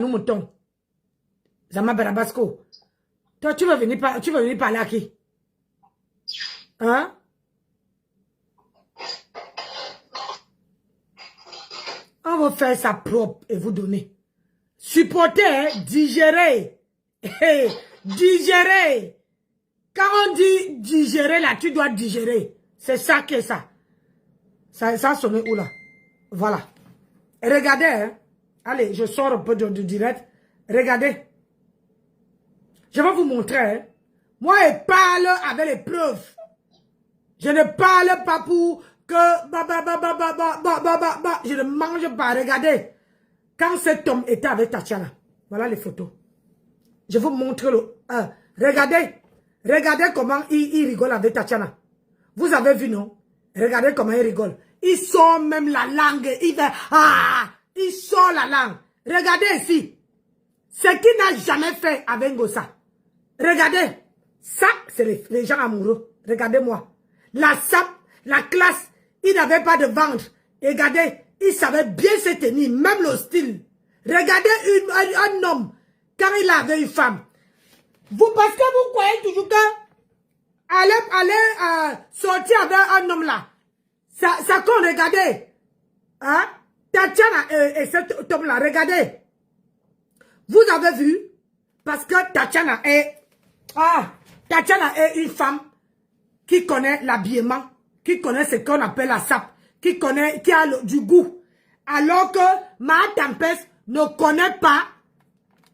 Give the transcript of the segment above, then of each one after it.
nous moutons. Zama Barabasco. Toi, tu veux venir parler à qui? Hein? On va faire ça propre et vous donner. Supporter, hein? Digérer. Digérer. Quand on dit digérer, là, tu dois digérer. C'est ça que ça. Ça sonne où là? Voilà. Regardez, hein? Allez, je sors un peu du direct. Regardez. Je vais vous montrer, hein? Moi, je parle avec les preuves. Je ne parle pas pour que... Je ne mange pas. Regardez. Quand cet homme était avec Tatiana, voilà les photos. Je vous montre le... regardez. Regardez comment il rigole avec Tatiana. Vous avez vu, non? Regardez comment il rigole. Il sort même la langue. Il fait... il sort la langue. Regardez ici. Ce qu'il n'a jamais fait avec Ngossa. Regardez. Ça, c'est les gens amoureux. Regardez-moi. La SAP, la classe, il n'avait pas de ventre. Regardez, il savait bien se tenir, même le style. Regardez un homme, quand il avait une femme. Vous, parce que vous croyez toujours que aller sortir avec un homme là. Ça compte, regardez. Hein? Tatiana et cet homme là, regardez. Vous avez vu? Parce que Tatiana est une femme qui connaît l'habillement, qui connaît ce qu'on appelle la sape, qui a du goût. Alors que Ma Tempest ne connaît pas,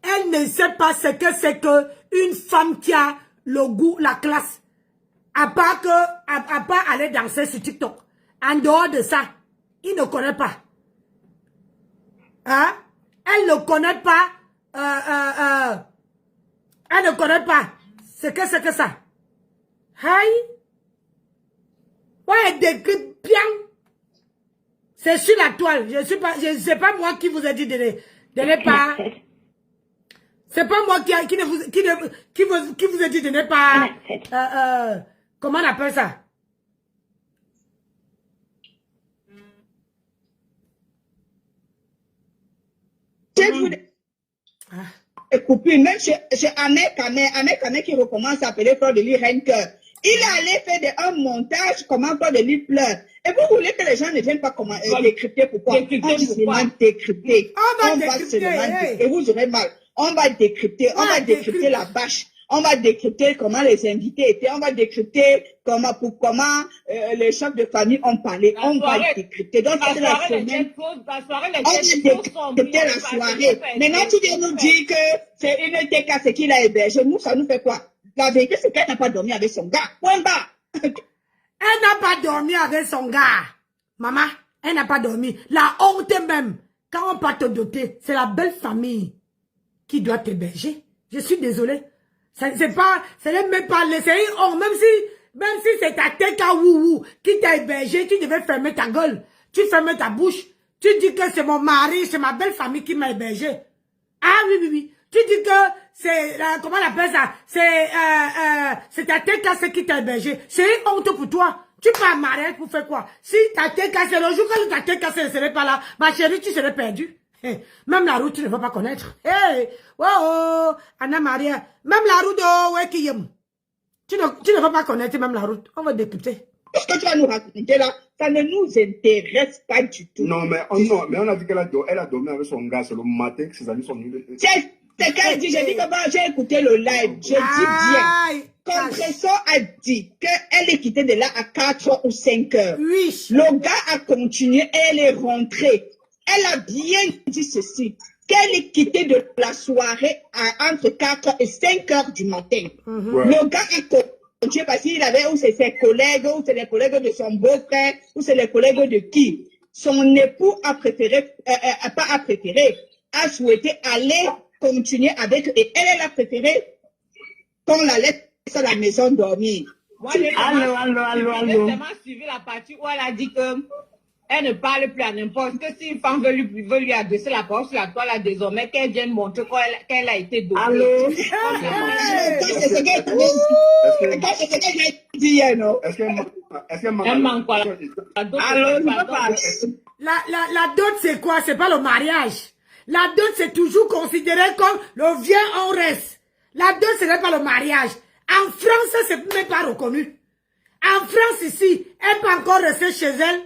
elle ne sait pas ce que c'est qu'une femme qui a le goût, la classe. À part aller danser sur TikTok. En dehors de ça, il ne connaît pas. Hein? Elle ne connaît pas. Elle ne connaît pas. C'est que ça. Aïe. Ouais, elle décrit bien. C'est sur la toile. Je sais pas moi qui vous a dit de ne pas. C'est pas moi qui vous a dit de ne pas. Comment on appelle ça? Coupé, même chez Ahmed Kané qui recommence à appeler Fleur de Lys Reine Cœur. Il est allé faire un montage comment Fleur de Lys pleure. Et vous voulez que les gens ne viennent pas décrypter pourquoi? On va seulement décrypter. Et vous aurez mal. On va décrypter. On va décrypter la bâche. On va décrypter comment les invités étaient. On va décrypter comment les chefs de famille ont parlé. On va décrypter. Donc, c'est la semaine. On va décrypter la soirée. Maintenant, tu viens nous dire que c'est une TK qui l'a hébergé. Nous, ça nous fait quoi? La vérité, c'est qu'elle n'a pas dormi avec son gars. Point bas. Elle n'a pas dormi avec son gars. Maman, elle n'a pas dormi. La honte même. Quand on part te doter, c'est la belle famille qui doit t'héberger. Je suis désolée. C'est même pas laisser une honte. Même si c'est ta tête à wouhou qui t'a hébergé, tu devais fermer ta gueule. Tu fermes ta bouche. Tu dis que c'est mon mari, c'est ma belle famille qui m'a hébergé. Ah oui. Tu dis que c'est, comment on appelle ça? C'est ta tête cassée qui t'a hébergé. C'est une honte pour toi. Tu pars marier pour faire quoi? Si ta tête cassée, le jour que ta tête cassée ne serait pas là, ma chérie, tu serais perdue. Même la route, tu ne vas pas connaître. Hey, wow, Anna Maria, même la route de Wekiyem. Tu ne vas pas connaître même la route. On va décrypter. Ce que tu vas nous raconter là, ça ne nous intéresse pas du tout. Non, mais on a dit qu'elle a dormi avec son gars, c'est le matin que ses amis sont venus. C'est qu'elle dit, j'ai dit que j'ai écouté le live, je dis bien. Compression a dit qu'elle est quittée de là à 4 ou 5 heures. Oui. Le gars a continué et elle est rentrée. Elle a bien dit ceci, qu'elle est quittée de la soirée entre 4 et 5 heures du matin. Le gars a continué parce qu'il avait, ou c'est ses collègues, ou c'est les collègues de son beau-frère, ou c'est les collègues de qui. Son époux a souhaité aller continuer avec eux. Et elle a préféré qu'on la laisse à la maison dormir. Allô. J'ai vraiment suivi la partie où elle a dit que elle ne parle plus à n'importe que si une femme veut lui adresser la parole sur la toile, là, désormais, qu'elle vienne montrer qu'elle a été dopée. Allô? C'est ce qu'elle a dit, non? Est-ce qu'elle manque quoi? Allô, La dot, c'est quoi? C'est pas le mariage. La dot, c'est toujours considéré comme le vient, on reste. La dot, ce n'est pas le mariage. En France, c'est même pas reconnu. En France, ici, elle peut encore rester chez elle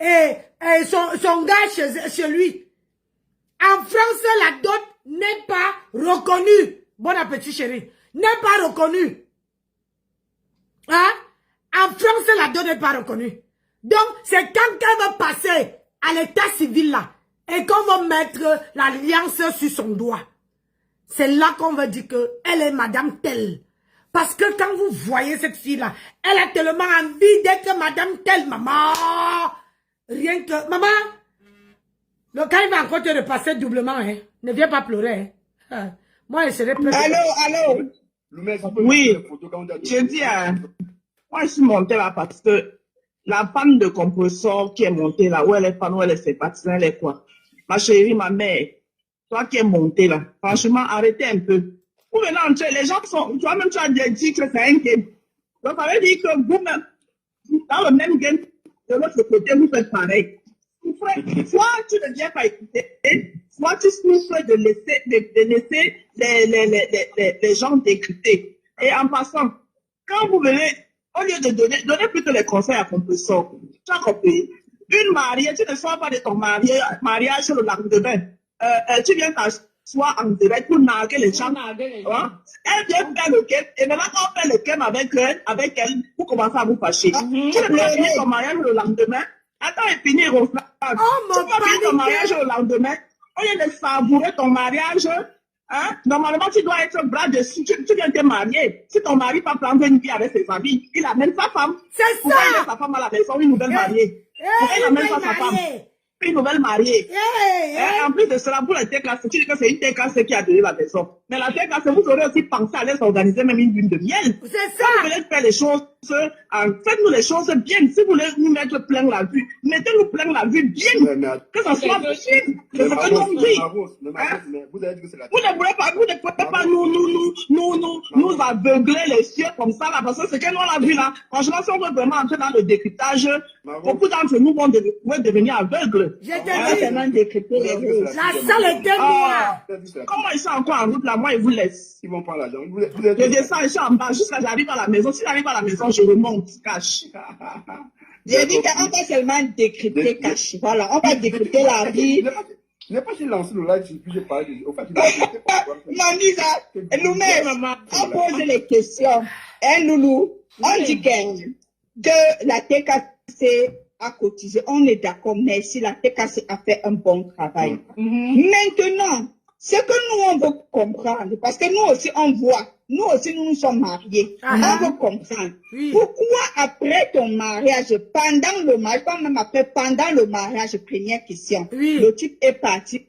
et son gars chez lui. En France, la dot n'est pas reconnue. Bon appétit, chérie. N'est pas reconnue. Hein? En France, la dot n'est pas reconnue. Donc, c'est quand elle va passer à l'état civil là, et qu'on va mettre l'alliance sur son doigt. C'est là qu'on va dire qu'elle est madame telle. Parce que quand vous voyez cette fille-là, elle a tellement envie d'être madame telle, maman. Rien que... Maman, quand il va encore te repasser doublement, hein, ne viens pas pleurer. Hein. Moi, je serai pleure. Allô? Oui, je dis, moi, je suis montée là parce que la panne de compresseur qui est montée là, où elle est panne, où elle est ses partisans, elle est quoi? Ma chérie, ma mère, toi qui es montée là, franchement, arrêtez un peu. Vous venez entrer, les gens sont, toi-même, tu as dit que c'est un game. Donc, ça veut dire que vous-même, dans le même game, de l'autre côté, vous faites pareil. Soit tu ne viens pas écouter, soit tu souffres de laisser les gens t'écouter. Et en passant, quand vous venez, au lieu de donner plutôt les conseils à compresseur, tu as compris. Une mariée, tu ne sors pas de ton mariage le lendemain. Tu viens t'asseoir en direct pour narguer les gens. Hein? Elle vient faire le game, et maintenant quand on fait le game avec elle, vous commencez à vous fâcher. Tu ne peux pas finir ton mariage le lendemain. Attends et finir au flag. Tu peux pas finir ton mariage le lendemain. Au lieu de savourer ton mariage, hein, normalement, tu dois être bras dessus. Tu viens te marier. Si ton mari va prendre une vie avec ses amis, il amène sa femme. C'est ça. Pourquoi il met sa femme à la maison, une nouvelle mariée? Pourquoi il amène pas sa femme? Une nouvelle mariée. En plus de cela, pour les TKC, tu dis que c'est une TKC qui a donné la maison. Mais la TKC, vous aurez aussi pensé à aller s'organiser même une lune de miel. C'est ça. Vous voulez faire les choses, faites-nous les choses bien. Si vous voulez nous mettre plein la vue, mettez-nous plein la vue bien. Que ça soit possible. Que ça soit Vous avez dit que c'est la vous ne pouvez pas nous aveugler les yeux comme ça là, parce que ce que nous on a vu là, franchement, si on veut vraiment entrer dans le décryptage, beaucoup d'entre nous vont devenir aveugles. Je te dis, la salle était noire. Comment ils sont encore en route là, moi ils vous laissent. Ils vont prendre l'argent. Je descends, je suis en bas, jusqu'à j'arrive à la maison. Si j'arrive à la maison, je remonte, cache. J'ai dit qu'on va seulement décrypter cache. Voilà, on va décrypter la vie. Il n'est pas si lancé le live, puis j'ai parlé. Au fait, Manisa, nous-mêmes, on pose les questions. Hein, Loulou, on dit que la TKC a cotisé. On est d'accord, merci, la TKC a fait un bon travail. Maintenant, ce que nous, on veut comprendre, parce que nous aussi, on voit, nous aussi, nous nous sommes mariés. On veut comprendre. Pourquoi après ton mariage, pendant le mariage, pas même après, pendant le mariage, première question, le type est parti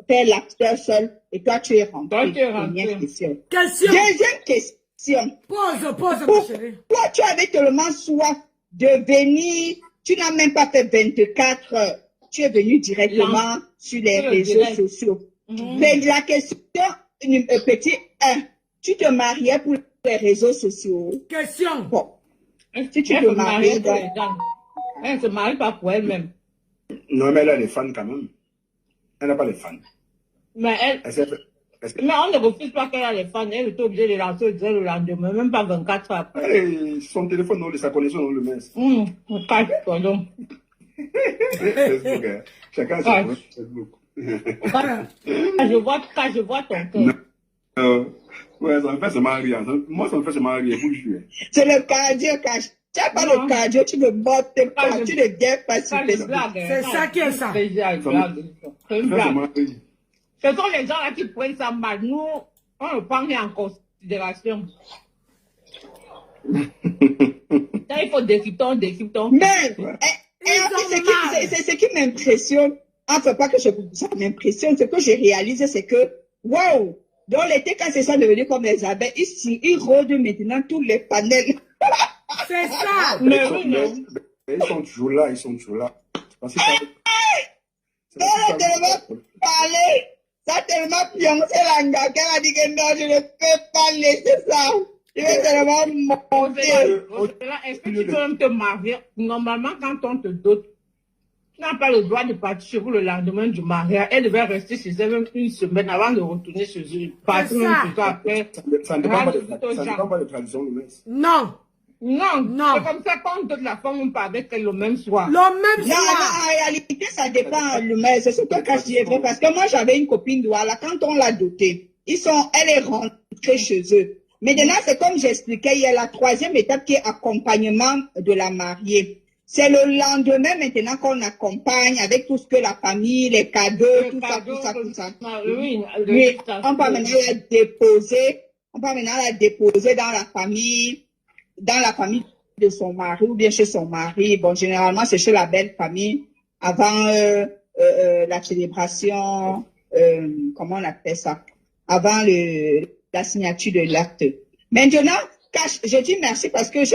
faire l'acteur seul et toi, tu es rentré. Première question. Deuxième question. Pose, ma chérie. Toi, tu avais tellement soif de venir, tu n'as même pas fait 24 heures. Tu es venu directement sur les réseaux sociaux. Mais la question, petit 1, tu te mariais pour les réseaux sociaux. Question. Bon. Si tu te mariais, elle ne se marie pas pour elle-même. Non, mais elle a les fans quand même. Elle n'a pas les fans. Mais mais on ne refuse pas qu'elle a les fans. Elle est obligée de lancer le lendemain, même pas 24 heures après. Son téléphone, sa connexion, on le met. Pardon. Facebook, hein. Chacun a son Facebook. Quand je vois ton cœur. Ouais, ça me fait se marier. Moi, ça me fait se marier. C'est le cardio cache. Tu n'as pas le cardio, tu ne bottes pas, tu ne viens pas sur Facebook. C'est ça qui est ça. C'est une blague. Ce sont les gens là qui prennent ça mal. Nous, on ne prend rien en considération. Là, il faut décrypter. Mais, ce qui m'impressionne, enfin pas que ça m'impressionne, ce que j'ai réalisé, c'est que, waouh, dans l'été, quand c'est ça devenu comme les abeilles, ils rôdent maintenant tous les panels. C'est ça. Mais ils sont toujours là, Parce que ça a tellement parlé, ça a tellement pioncé l'anga qu'elle a dit que non, je ne peux pas laisser ça. Je vais tellement monter. Est-ce que tu peux même te marier? Normalement, quand on te dote, n'a pas le droit de partir chez vous le lendemain du mariage. Elle devait rester chez elle même une semaine avant de retourner chez eux. Partir même chez toi après. Ça ne dépend pas de tradition, Loumès. Non. Non, Non. c'est comme ça quand toute la femme on part avec elle le même soir. Le même Non, soir. en réalité, ça dépend, mais c'est ce que Kachi est vrai, parce que moi, j'avais une copine Douala, quand on l'a dotée, elle est rentrée chez eux. Maintenant, c'est comme j'expliquais, il y a la troisième étape qui est accompagnement de la mariée. C'est le lendemain maintenant qu'on accompagne avec tout ce que la famille, les cadeaux, tout ça. Oui, on peut maintenant la déposer, dans la famille de son mari ou bien chez son mari. Bon, généralement, c'est chez la belle famille avant la célébration, comment on appelle ça, avant la signature de l'acte. Maintenant, je dis merci parce que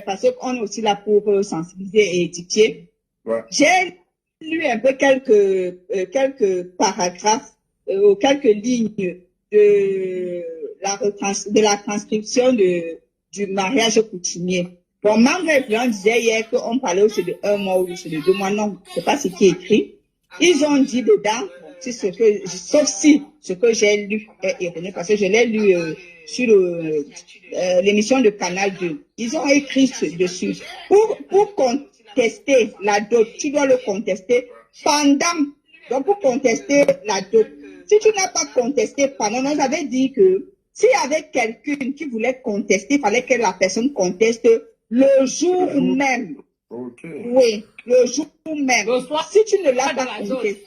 parce qu'on est aussi là pour sensibiliser et éduquer. Ouais. J'ai lu un peu quelques paragraphes ou quelques lignes de la transcription du mariage coutumier. Bon, membre influent disait hier qu'on parlait aussi de 1 mois ou de 2 mois. Non, c'est pas ce qui est écrit. Ils ont dit dedans, sauf si ce que j'ai lu est erroné, parce que je l'ai lu sur l'émission de Canal 2. Ils ont écrit dessus. Pour contester la dot, tu dois le contester pendant. Donc, pour contester la dot, si tu n'as pas contesté pendant, on avait dit que s'il y avait quelqu'un qui voulait contester, il fallait que la personne conteste le jour même. Ok. Oui, le jour même. Le soir, si tu ne l'as pas contesté.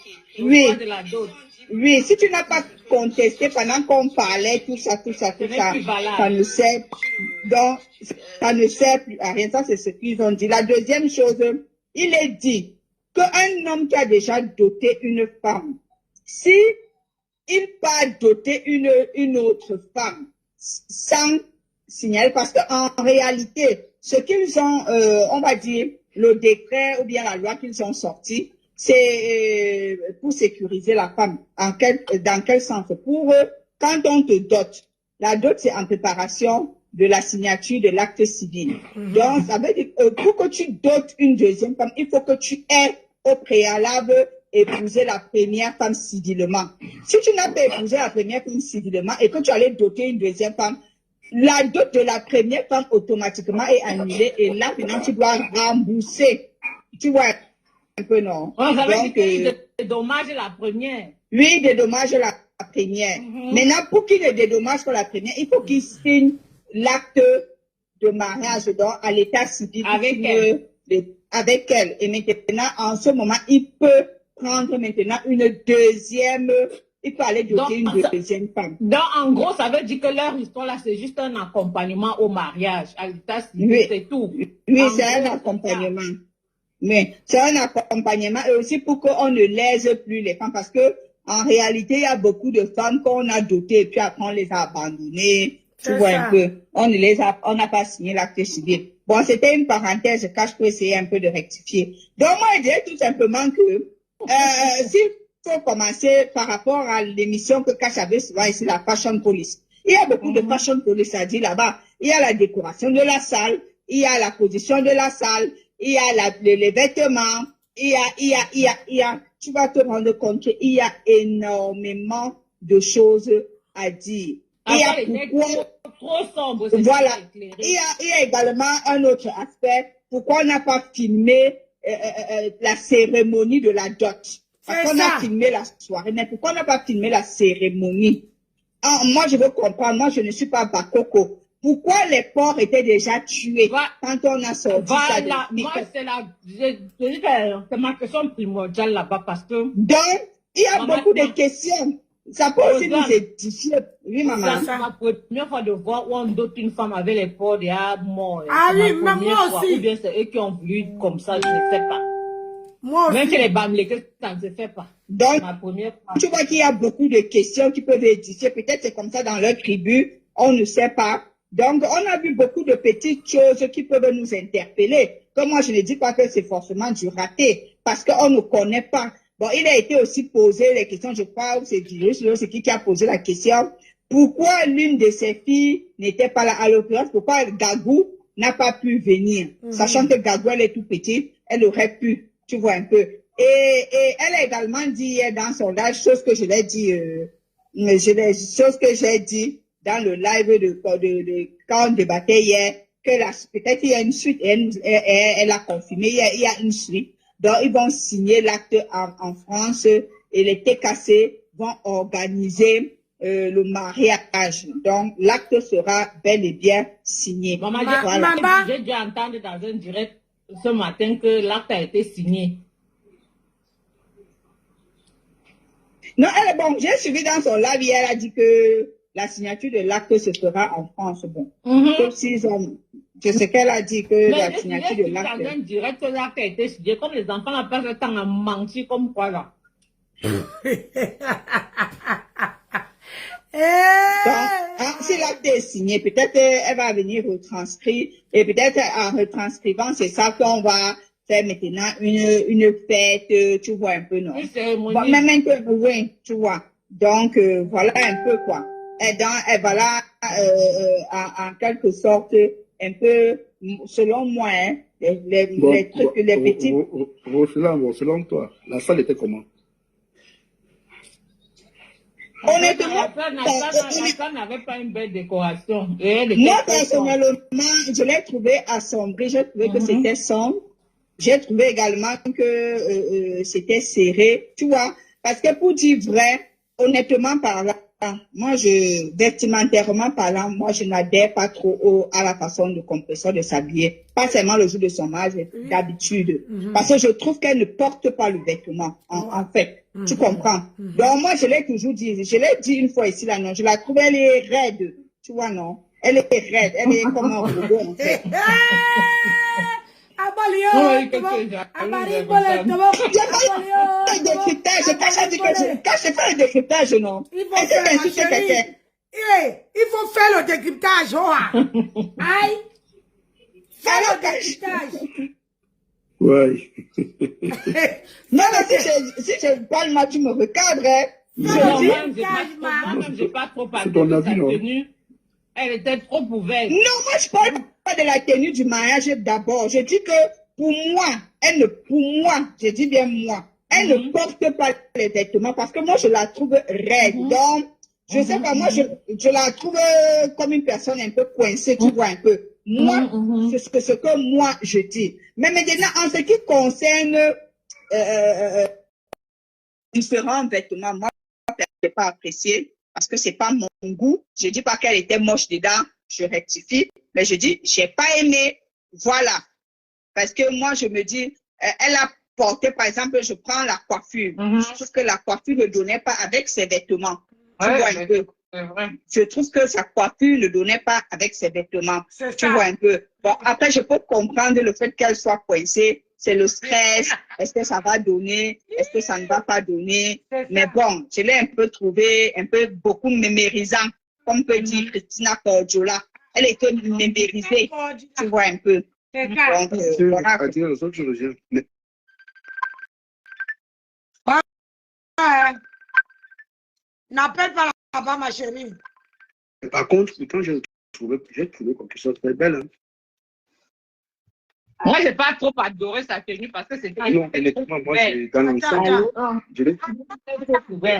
Oui, si tu n'as pas contesté pendant qu'on parlait, tout ça, ça ne sert, donc, ça ne sert plus à rien. Ça, c'est ce qu'ils ont dit. La deuxième chose, il est dit qu'un homme qui a déjà doté une femme, si il part doter une autre femme sans signaler, parce qu'en réalité, ce qu'ils ont, on va dire, le décret ou bien la loi qu'ils ont sorti, c'est pour sécuriser la femme. Dans quel sens? Pour quand on te dote, la dot c'est en préparation de la signature de l'acte civil. Donc, ça veut dire pour que tu dotes une deuxième femme, il faut que tu aies au préalable épousé la première femme civilement. Si tu n'as pas épousé la première femme civilement et que tu allais doter une deuxième femme, la dot de la première femme automatiquement est annulée et là, maintenant, tu dois rembourser. Tu vois un peu, non? Donc, des dommages la première. Oui, des dommages la première. Maintenant, pour qu'il ait des dommages pour la première, il faut qu'il signe l'acte de mariage donc, à l'état civil. Avec elle. Avec elle. Et maintenant, en ce moment, il peut prendre maintenant une deuxième, il peut aller doter une deuxième femme. Donc, en gros, ça veut dire que leur histoire là, c'est juste un accompagnement au mariage, à l'état civil, oui. C'est tout. Oui, c'est un accompagnement. Mais c'est un accompagnement et aussi pour qu'on ne lèse plus les femmes parce que en réalité, il y a beaucoup de femmes qu'on a dotées et puis après on les a abandonnées. Tu vois un peu. On n'a pas signé l'acte civil. Bon, c'était une parenthèse car je peux essayer un peu de rectifier. Donc moi, je dirais tout simplement que s'il faut commencer par rapport à l'émission que Cash avait souvent ici, la Fashion Police. Il y a beaucoup de Fashion Police à dire là-bas. Il y a la décoration de la salle, il y a la position de la salle, il y a les vêtements, il y a, tu vas te rendre compte qu'il y a énormément de choses à dire. Il y a pourquoi, trop sombre, voilà. Il y a également un autre aspect. Pourquoi on n'a pas filmé la cérémonie de la dot? Parce qu'on a filmé la soirée, mais pourquoi on n'a pas filmé la cérémonie? Moi, je veux comprendre. Moi, je ne suis pas Bakoko. Pourquoi les porcs étaient déjà tués quand on a sorti ça de moi, c'est ma question primordiale là-bas parce que... Donc, il y a beaucoup de questions. Ça peut aussi nous édifier. Oui, maman. C'est ma première fois de voir où on dote une femme avec les porcs déjà morts. Ah oui, mais moi aussi. Ou bien c'est eux qui ont voulu comme ça, je ne sais pas. Moi aussi. Même chez les Bamlékés, ça ne se fait pas. Donc, ma première fois. Tu vois qu'il y a beaucoup de questions qui peuvent édifier. Peut-être c'est comme ça dans leur tribu. On ne sait pas. Donc, on a vu beaucoup de petites choses qui peuvent nous interpeller. Comme moi, je ne dis pas que c'est forcément du raté, parce qu'on ne connaît pas. Bon, il a été aussi posé les questions, je crois, c'est qui a posé la question. Pourquoi l'une de ses filles n'était pas là? À l'occurrence, pourquoi Gagou n'a pas pu venir? Sachant que Gagou, elle est tout petite, elle aurait pu, tu vois un peu. Et elle a également dit hier dans son live, chose que je l'ai dit, chose que j'ai dit dans le live quand on débattait hier, que peut-être il y a une suite, elle a confirmé, il y a une suite. Donc, ils vont signer l'acte en France et les TKC vont organiser le mariage. Donc, l'acte sera bel et bien signé. Maman, Voilà. j'ai dû entendre dans un direct ce matin que l'acte a été signé. Non, elle est bon. J'ai suivi dans son live hier, elle a dit que la signature de l'acte se fera en France. Bon. Sauf s'ils ont... Je sais qu'elle a dit que la signature de l'acte... Dans un direct, l'acte a été signé. Comme les enfants n'ont pas le temps à mentir comme quoi là. Donc, si l'acte est signé, peut-être elle va venir retranscrire. Et peut-être en retranscrivant, c'est ça qu'on va faire maintenant une fête, tu vois un peu, non? Bon, même un peu, oui, tu vois. Donc, voilà un peu quoi. Et va là, en quelque sorte, un peu, selon moi, hein, les trucs, les petits... Selon toi, la salle était comment? Honnêtement, la salle n'avait pas une belle décoration. Moi, personnellement, je l'ai trouvé assombri. J'ai trouvé que c'était sombre. J'ai trouvé également que c'était serré. Tu vois, parce que pour dire vrai, honnêtement parlant, moi, vestimentairement parlant, moi, je n'adhère pas trop à la façon de Compressor de s'habiller. Pas seulement le jour de son mariage, mais d'habitude. Parce que je trouve qu'elle ne porte pas le vêtement, en fait. Tu comprends? Donc, moi, je l'ai toujours dit. Je l'ai dit une fois ici, là, non. Je la trouve, elle est raide. Tu vois, non? Elle est raide. Elle est comme un robot, en fait. Quand je fais le décryptage, non. Il faut faire le décryptage, aïe. Fais le décryptage. Ouais. Non, si je parle mal, tu me recadres. Moi-même, j'ai pas trop parlé de sa tenue. Elle était trop ouverte. Non, moi, je parle pas de la tenue du mariage d'abord. Je dis que pour moi, je dis bien moi, elle ne porte pas les vêtements parce que moi, je la trouve raide. Donc, je sais pas, moi, je la trouve comme une personne un peu coincée, tu vois un peu. Moi, c'est ce que moi, je dis. Mais maintenant, en ce qui concerne différents vêtements, moi, je n'ai pas apprécié parce que c'est pas mon goût. Je dis pas qu'elle était moche dedans, je rectifie, mais je dis, j'ai pas aimé, voilà. Parce que moi, je me dis, elle a porté, par exemple, je prends la coiffure. Je trouve que la coiffure ne donnait pas avec ses vêtements. Tu vois un peu. Je trouve que sa coiffure ne donnait pas avec ses vêtements. Tu vois un peu. Bon, après, je peux comprendre le fait qu'elle soit coincée. C'est le stress. Est-ce que ça va donner? Est-ce que ça ne va pas donner? Mais bon, je l'ai un peu trouvé, beaucoup mémérisant. Comme peut dire Christina Cordiola. Elle était mémérisée. Tu vois un peu. Donc, voilà. N'appelle pas là-bas, ma chérie. Par contre, pourtant, j'ai trouvé quelque chose de très belle. Hein. Moi, je n'ai pas trop adoré sa tenue parce que c'était... Non, honnêtement, moi, dans l'ensemble, je l'ai trouvé.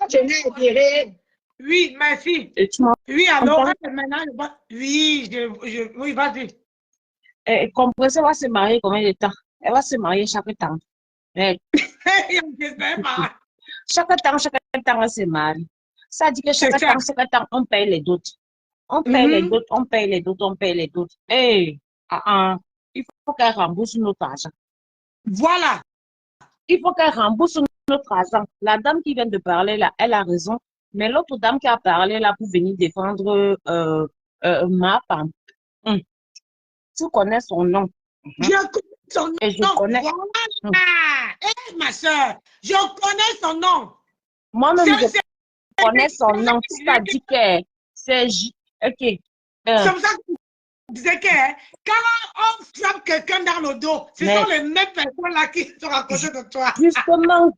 Je n'ai adhéré. Oui, merci. Oui, alors, maintenant, oui, oui, vas-y. Compressor va se marier combien de temps? Elle va se marier chaque temps. Chaque temps, elle se marie. Ça dit que chaque temps, on paye les doutes. On paye les doutes, on paye les doutes, on paye les doutes. Hey, il faut qu'elle rembourse notre argent. Voilà. Il faut qu'elle rembourse notre argent. La dame qui vient de parler là, elle a raison. Mais l'autre dame qui a parlé là pour venir défendre ma femme, tu connais son nom. Je connais son nom. Et je connais. Ma soeur, je connais son nom. Moi-même, je connais son nom. C'est-à-dire que c'est... Ok. C'est pour ça que je disais que quand on frappe quelqu'un dans le dos, ce sont les mêmes personnes là qui sont à côté de toi. Justement,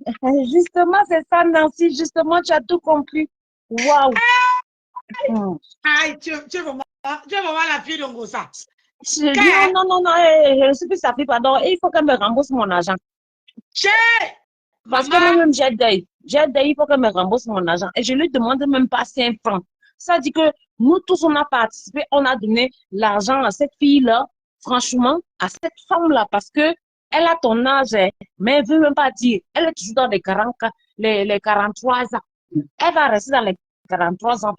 c'est ça, Nancy. Justement, tu as tout compris. Waouh. Aïe, tu es vraiment la fille de Ngosa. Je dis, non, non, non, je ne suis plus sa fille, pardon. Il faut qu'elle me rembourse mon argent. Parce que moi-même, j'ai dit, il faut qu'elle me rembourse mon argent. Et je lui demande même pas 5 francs. Ça dit que nous tous, on a participé, on a donné l'argent à cette fille-là, franchement, à cette femme-là, parce que elle a ton âge, mais elle veut même pas dire. Elle est toujours dans les 40, les 43 ans. Elle va rester dans les 43 ans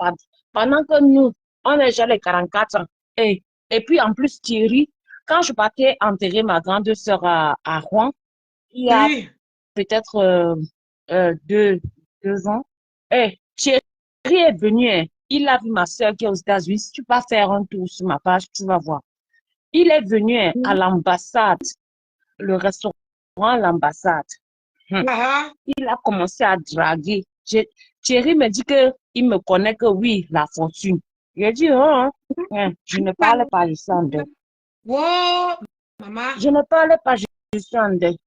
pendant que nous, on est déjà les 44 ans. Et puis, en plus, Thierry, quand je partais enterrer ma grande sœur à Rouen, il y a peut-être 2 ans, Thierry est venu, il a vu ma sœur qui est aux États-Unis. Si tu vas faire un tour sur ma page, tu vas voir. Il est venu à l'ambassade, le restaurant à l'ambassade. Il a commencé à draguer. Thierry me dit qu'il me connaît que oui, la fortune. J'ai dit, je ne parle pas, je suis en deuil. Wow, maman. Je ne parle pas, je suis en deuil.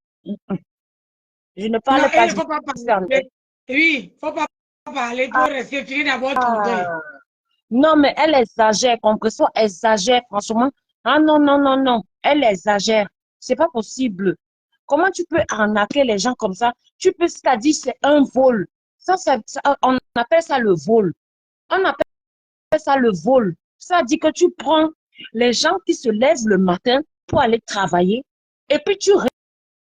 Je ne parle pas, je suis en deuil. Oui, il ne faut pas parler pour rester fini d'avoir ton deuil. Non, mais elle exagère, compréhension exagère, franchement. Ah non, non, non, non, elle exagère. C'est pas possible. Comment tu peux arnaquer les gens comme ça? Tu peux, c'est-à-dire, c'est un vol. On appelle ça le vol. On appelle ça le vol. Ça dit que tu prends les gens qui se lèvent le matin pour aller travailler et puis tu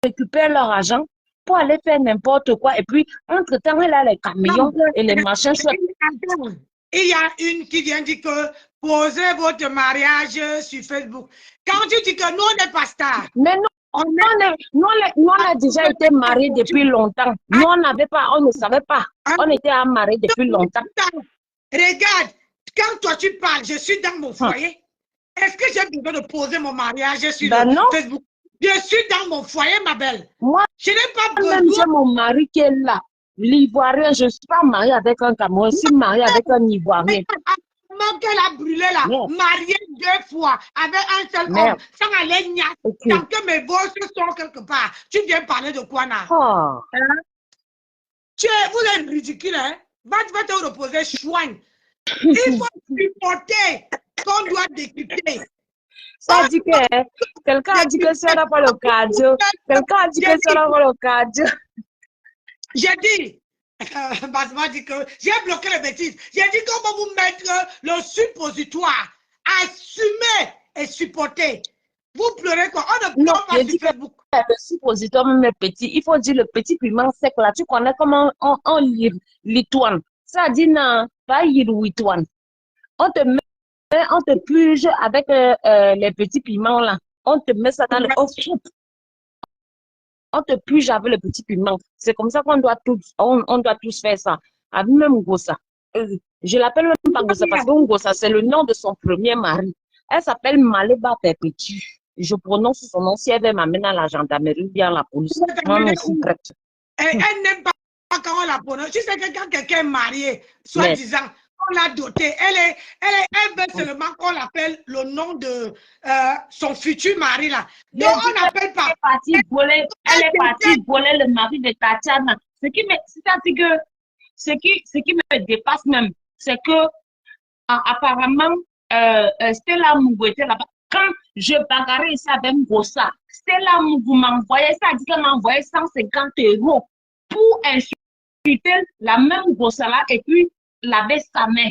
récupères leur argent pour aller faire n'importe quoi. Et puis, entre-temps, elle a les camions et les machins. Il y a une qui vient dire que posez votre mariage sur Facebook. Quand tu dis que nous, on n'est pas stars. Mais non. Nous, on a déjà été mariés depuis longtemps. Nous, on n'avait pas, on ne savait pas. On était mariés depuis longtemps. Regarde, quand toi tu parles, je suis dans mon foyer. Est-ce que j'ai besoin de poser mon mariage sur Facebook? Je suis dans mon foyer, ma belle. Moi, je n'ai pas besoin. Même j'ai mon mari qui est là. L'Ivoirien, je ne suis pas mariée avec un Camerounais, je suis mariée avec un Ivoirien. Qu'elle a brûlé là, mariée 2 fois avec un seul homme, sans aller niaque, tant que mes bosses sont quelque part. Tu viens parler de quoi là? Vous êtes ridicule, hein? Va te reposer, chouin. Il faut supporter qu'on doit décrypter. Ça dit que quelqu'un a dit que ça n'a pas le cardio. Quelqu'un a dit que ça n'a pas le cardio. J'ai dit. Basma dit que j'ai bloqué les bêtises. J'ai dit qu'on va vous mettre le suppositoire. Assumer et supporter. Vous pleurez quoi? On ne pleure pas sur Facebook. Le suppositoire même est petit. Il faut dire le petit piment sec là. Tu connais comment on lit l'itoine. Ça dit non, pas l'itoine. On te purge avec les petits piments là. On te met ça dans le soupe. On te purge avec le petit piment. C'est comme ça qu'on doit tous, on doit tous faire ça. Avec même Ngossa. Je l'appelle même pas Ngossa parce que Ngossa, c'est le nom de son premier mari. Elle s'appelle Maleba Perpétue. Je prononce son nom si elle veut m'amener à la gendarmerie ou bien à la police. Moi, je suis prête. Elle n'aime pas quand on la prononce. Tu sais que quand quelqu'un est marié, soi-disant, on l'a doté. Elle veut seulement qu'on l'appelle le nom de son futur mari là. Donc on n'appelle pas. Elle est partie voler le mari de Tatiana. Ce qui me dépasse même, c'est que apparemment Stella Mougou était là-bas. Quand je bagarrais ici avec Ngossa, Stella Mougou m'envoyait ça, dit qu'elle m'envoyait 150 € pour insulter la même Ngossa là et puis laver sa main.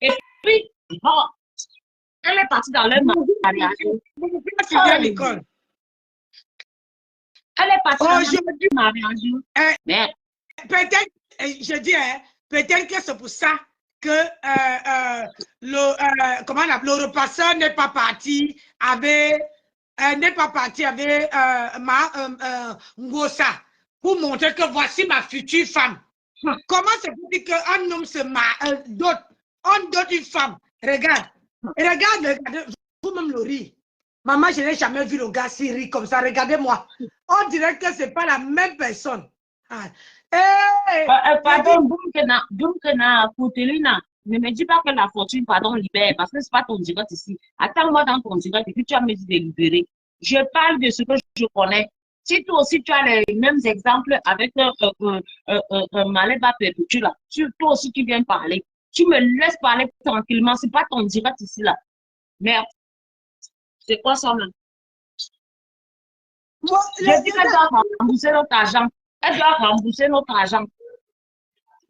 Et puis, elle est partie dans leur mariage. Elle est partie dans leur mariage. Peut-être, je dis, peut-être que c'est pour ça que le repasseur n'est pas parti avec Ngossa pour montrer que voici ma future femme. Comment c'est possible qu'un homme se dote, on dote une femme? Regarde, vous-même le riz. Maman, je n'ai jamais vu le gars si rire comme ça. Regardez-moi. On dirait que ce n'est pas la même personne. Pardon, Boumkena, Koutelina, ne me dis pas que la fortune, pardon, libère, parce que ce n'est pas ton direct ici. Attends-moi dans ton direct et puis tu vas me dire de libérer. Je parle de ce que je connais. Si toi aussi tu as les mêmes exemples avec Maleba Perpétue là, toi aussi tu viens parler. Tu me laisses parler tranquillement, c'est pas ton direct ici là. Merde. C'est quoi ça, même? Moi, J'ai dit qu'elle doit rembourser notre argent. Elle doit rembourser notre argent.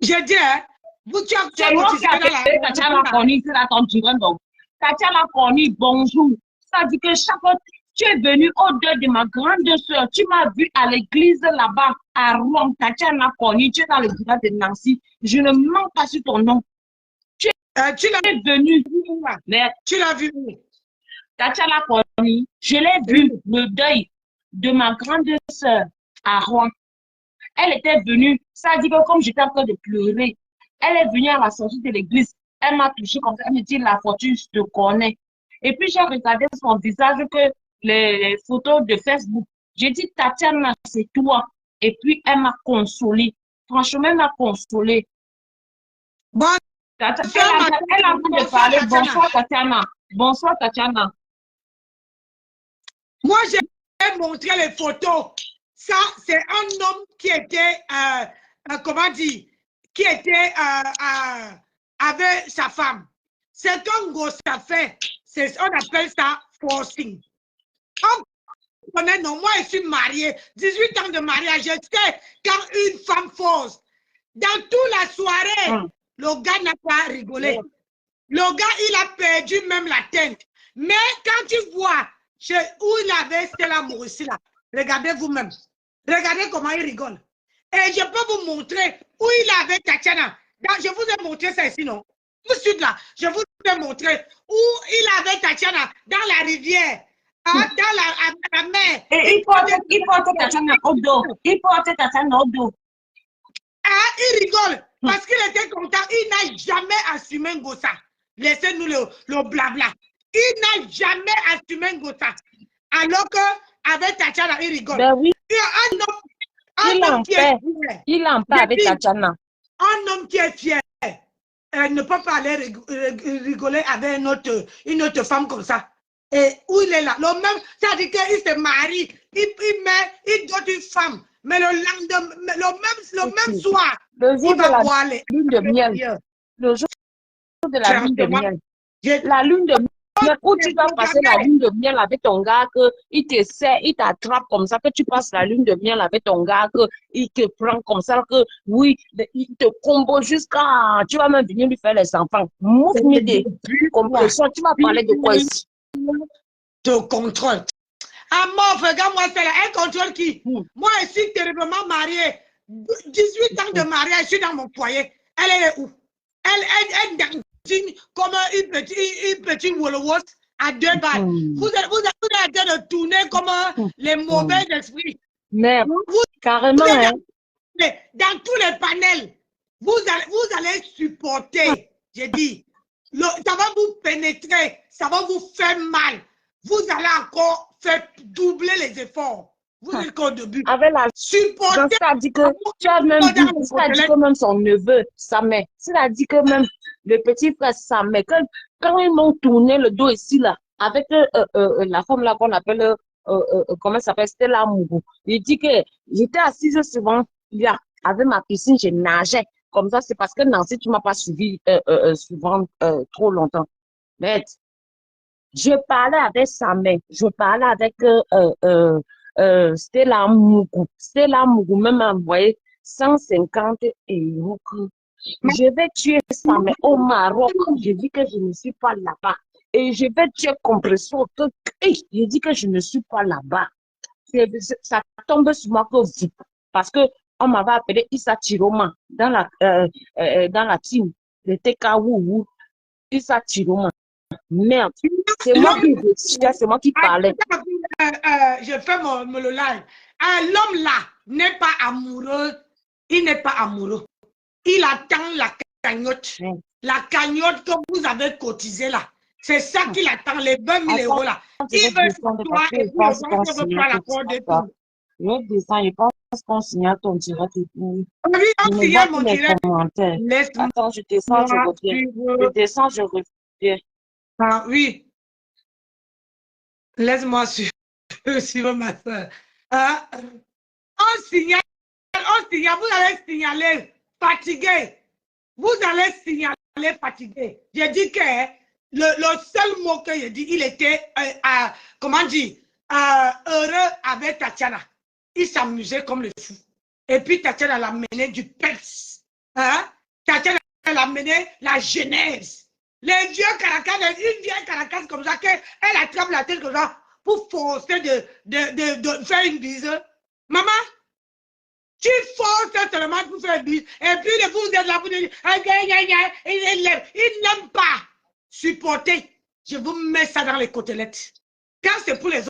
je dis, hein, tu as C'est moi qui ai appelé Tatiana Corny, c'est la ton tyran, donc. Tatiana Corny, bonjour. Ça dit que chaque fois, tu es venu au deuil de ma grande soeur. Tu m'as vu à l'église là-bas, à Rome. Tatiana Corny, tu es dans le village de Nancy. Je ne manque pas sur ton nom. Tu l'as es venu. Mais tu l'as vu. Tatiana Corny, je l'ai vu, le deuil de ma grande soeur à Rouen. Elle était venue, ça dit que comme j'étais en train de pleurer, elle est venue à la sortie de l'église. Elle m'a touché comme ça, elle me dit, la fortune, je te connais. Et puis j'ai regardé son visage, que les photos de Facebook. J'ai dit, Tatiana, c'est toi. Et puis elle m'a consolée. Franchement, elle m'a consolée. Bon, Elle a envie de parler. Bonsoir, Tatiana. Bonsoir, Tatiana. moi, j'ai montré les photos. Ça, c'est un homme qui était, comment dire, qui était avec sa femme. C'est un gros affaire. On appelle ça forcing. On connaît, non, moi, je suis mariée. 18 ans de mariage. Je sais quand une femme force. Dans toute la soirée, le gars n'a pas rigolé. Le gars, il a perdu même la tête. Mais quand tu vois où il avait Stella Morissi là, regardez vous-même. Regardez comment il rigole. Et je peux vous montrer où il avait Tatiana. Je vous ai montré ça ici, non? Tout de suite là, je vous ai montré où il avait Tatiana dans la rivière, dans la mer. Et il porte Tatiana au dos. Il porte Tatiana au dos. Ah, il rigole parce qu'il était content. Il n'a jamais assumé Ngossa. Laissez-nous le blabla. Il n'a jamais assumé Ngossa. Alors qu'avec Tatiana, il rigole. Ben oui. Il en paix. Il en paix avec Tatiana. Un homme qui est fier ne peut pas aller rigoler avec une autre femme comme ça. Et où il est là, le même, c'est-à-dire qu'il se marie, il doit une femme, mais le lendemain, le même soir, le jour il va de boire la lune de miel. Le jour de la lune de miel. La lune de miel, où tu dois passer la lune de miel avec ton gars, qu'il te sert, il t'attrape comme ça, que tu passes la lune de miel avec ton gars, qu'il te prend comme ça, que oui, il te combo jusqu'à, tu vas même venir lui faire les enfants. Mouvement des compressions, tu vas parler de quoi ici? De contrôle. Ah, moi, regarde-moi, c'est là, un contrôle qui. Moi, je suis terriblement mariée. 18 ans de mariage, je suis dans mon foyer. Elle est où? Elle est dans comme une petite Wolowos à 2 balles. Vous êtes en train de tourner comme les mauvais esprits. Mais carrément, hein. Dans tous les panels, vous allez supporter. J'ai dit, ça va vous pénétrer, ça va vous faire mal. Vous allez encore faire doubler les efforts. Vous êtes qu'au début. Avec la supporter. Ça dit que tu as même dit, ça dit que même son neveu, sa mère. Ça dit que même le petit frère, sa mère. Quand ils m'ont tourné le dos ici, là, avec la femme là qu'on appelle, comment ça s'appelle, Stella Mougou. Il dit que j'étais assise souvent, avec ma piscine, je nageais. Comme ça, c'est parce que Nancy, tu ne m'as pas suivi souvent trop longtemps. Mais je parlais avec sa mère, je parlais avec Stella Mougou. Stella Mougou m'a envoyé 150 €. Je vais tuer sa mère au Maroc. Je dis que je ne suis pas là-bas. Et je vais tuer Compression. Je dis que je ne suis pas là-bas. Ça tombe sur moi que vous. Parce que on m'avait appelé Issa Chiroma dans la team de TKW. Issa Chiroma. Merde. C'est moi qui décidais, c'est moi qui parlais. Je fais le live. L'homme là n'est pas amoureux. Il n'est pas amoureux. Il attend la cagnotte. La cagnotte que vous avez cotisée là. C'est ça qu'il attend, les 20 000 € là. Il veut toi et puis ne veut pas la porte de tout. Je descends, je pense qu'on signale ton direct et puis. Oui, on signale mon direct. Attends, je descends, je reviens. Je descends, je reviens. Ah oui. Laisse-moi suivre ma soeur. On signale, vous allez signaler fatigué. Vous allez signaler fatigué. J'ai dit que le seul mot que j'ai dit, il était, comment dire, heureux avec Tatiana. Il s'amusait comme le fou. Et puis Tatiana l'a mené du PEPS. Hein? Tatiana l'a mené la genèse. Les vieux caracas, une vieille caracas comme ça, qu'elle attrape la tête comme ça pour forcer de faire une bise. Maman, tu forces seulement pour faire une bise. Et puis vous êtes là pour dire, il n'aime pas supporter. Je vous mets ça dans les côtelettes. Quand c'est pour les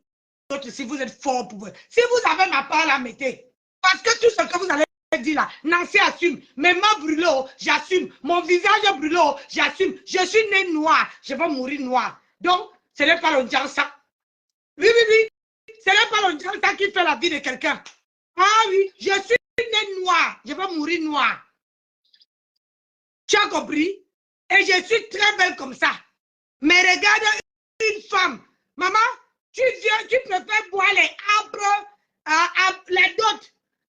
autres, si vous êtes fort pour vous. Si vous avez ma part, la mettez. Parce que tout ce que vous allez dire là, Nancy assume. Mes mains brûlées, j'assume. Mon visage brûlé, j'assume. Je suis né noir. Je vais mourir noir. Donc, ce n'est pas le ça. Oui. Ce n'est pas le ça qui fait la vie de quelqu'un. Ah oui, je suis né noir. Je vais mourir noir. Tu as compris? Et je suis très belle comme ça. Mais regarde une femme. Maman, tu préfères boire les arbres, les dots.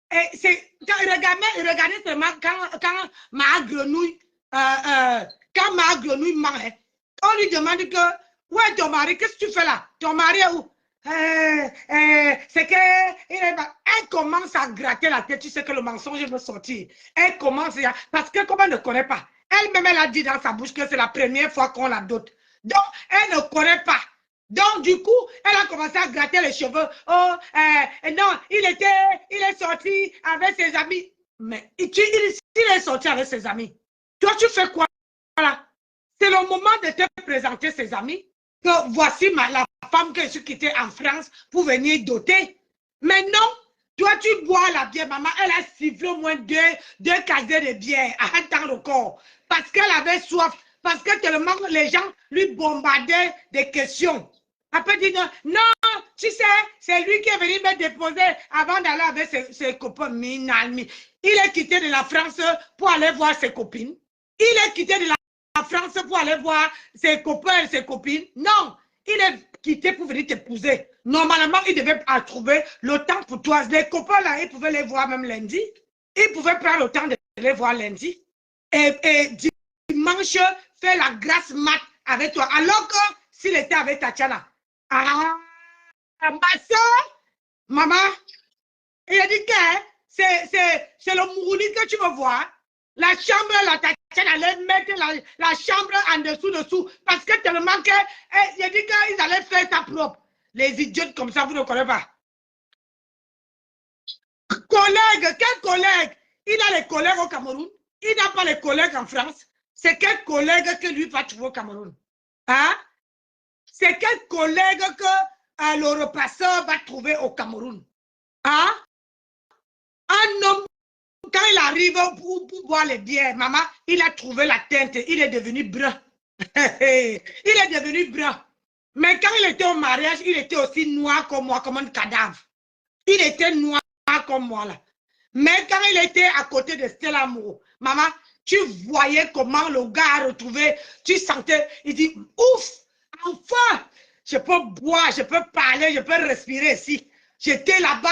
Et c'est regardez seulement quand ma grenouille ment, on lui demande que ouais ton mari, qu'est-ce que tu fais là? Ton mari est où? C'est que elle commence à gratter la tête, tu sais que le mensonge veut sortir. Elle commence parce que comme elle ne connaît pas, elle-même elle a dit dans sa bouche que c'est la première fois qu'on la dote. Donc elle ne connaît pas. Donc, du coup, elle a commencé à gratter les cheveux. Oh, non, il est sorti avec ses amis. Mais il est sorti avec ses amis. Toi, tu fais quoi? Voilà. C'est le moment de te présenter ses amis. Que voici la femme que je suis quittée en France pour venir doter. Mais non, toi, tu bois la bière. Maman, elle a sifflé au moins deux casiers de bière à un temps le corps. Parce qu'elle avait soif. Parce que tellement les gens lui bombardaient des questions. Après, dit non, tu sais, c'est lui qui est venu me déposer avant d'aller avec ses copains. Il est quitté de la France pour aller voir ses copines. Il est quitté de la France pour aller voir ses copains et ses copines. Non, il est quitté pour venir t'épouser. Normalement, il devait trouver le temps pour toi. Les copains, là, il pouvait les voir même lundi. Il pouvait prendre le temps de les voir lundi. Et dimanche, faire la grâce mat avec toi. Alors que s'il était avec Tatiana, ma soeur, maman, il a dit que c'est le Mourouni que tu veux voir. La chambre, la Tatiana allait mettre la chambre en dessous, parce que tellement que, il a dit qu'ils allaient faire ça propre. Les idiots comme ça, vous ne connaissez pas. Collègue, quel collègue? Il a les collègues au Cameroun. Il n'a pas les collègues en France. C'est quel collègue que lui va trouver au Cameroun? Hein? C'est quel collègue que le repasseur va trouver au Cameroun? Hein? Un homme, quand il arrive pour boire les bières, maman, il a trouvé la teinte, il est devenu brun. Il est devenu brun. Mais quand il était au mariage, il était aussi noir comme moi, comme un cadavre. Il était noir comme moi là. Mais quand il était à côté de Stella Moreau, maman, tu voyais comment le gars a retrouvé, tu sentais, il dit, ouf, enfin, je peux boire, je peux parler, je peux respirer ici. J'étais là-bas,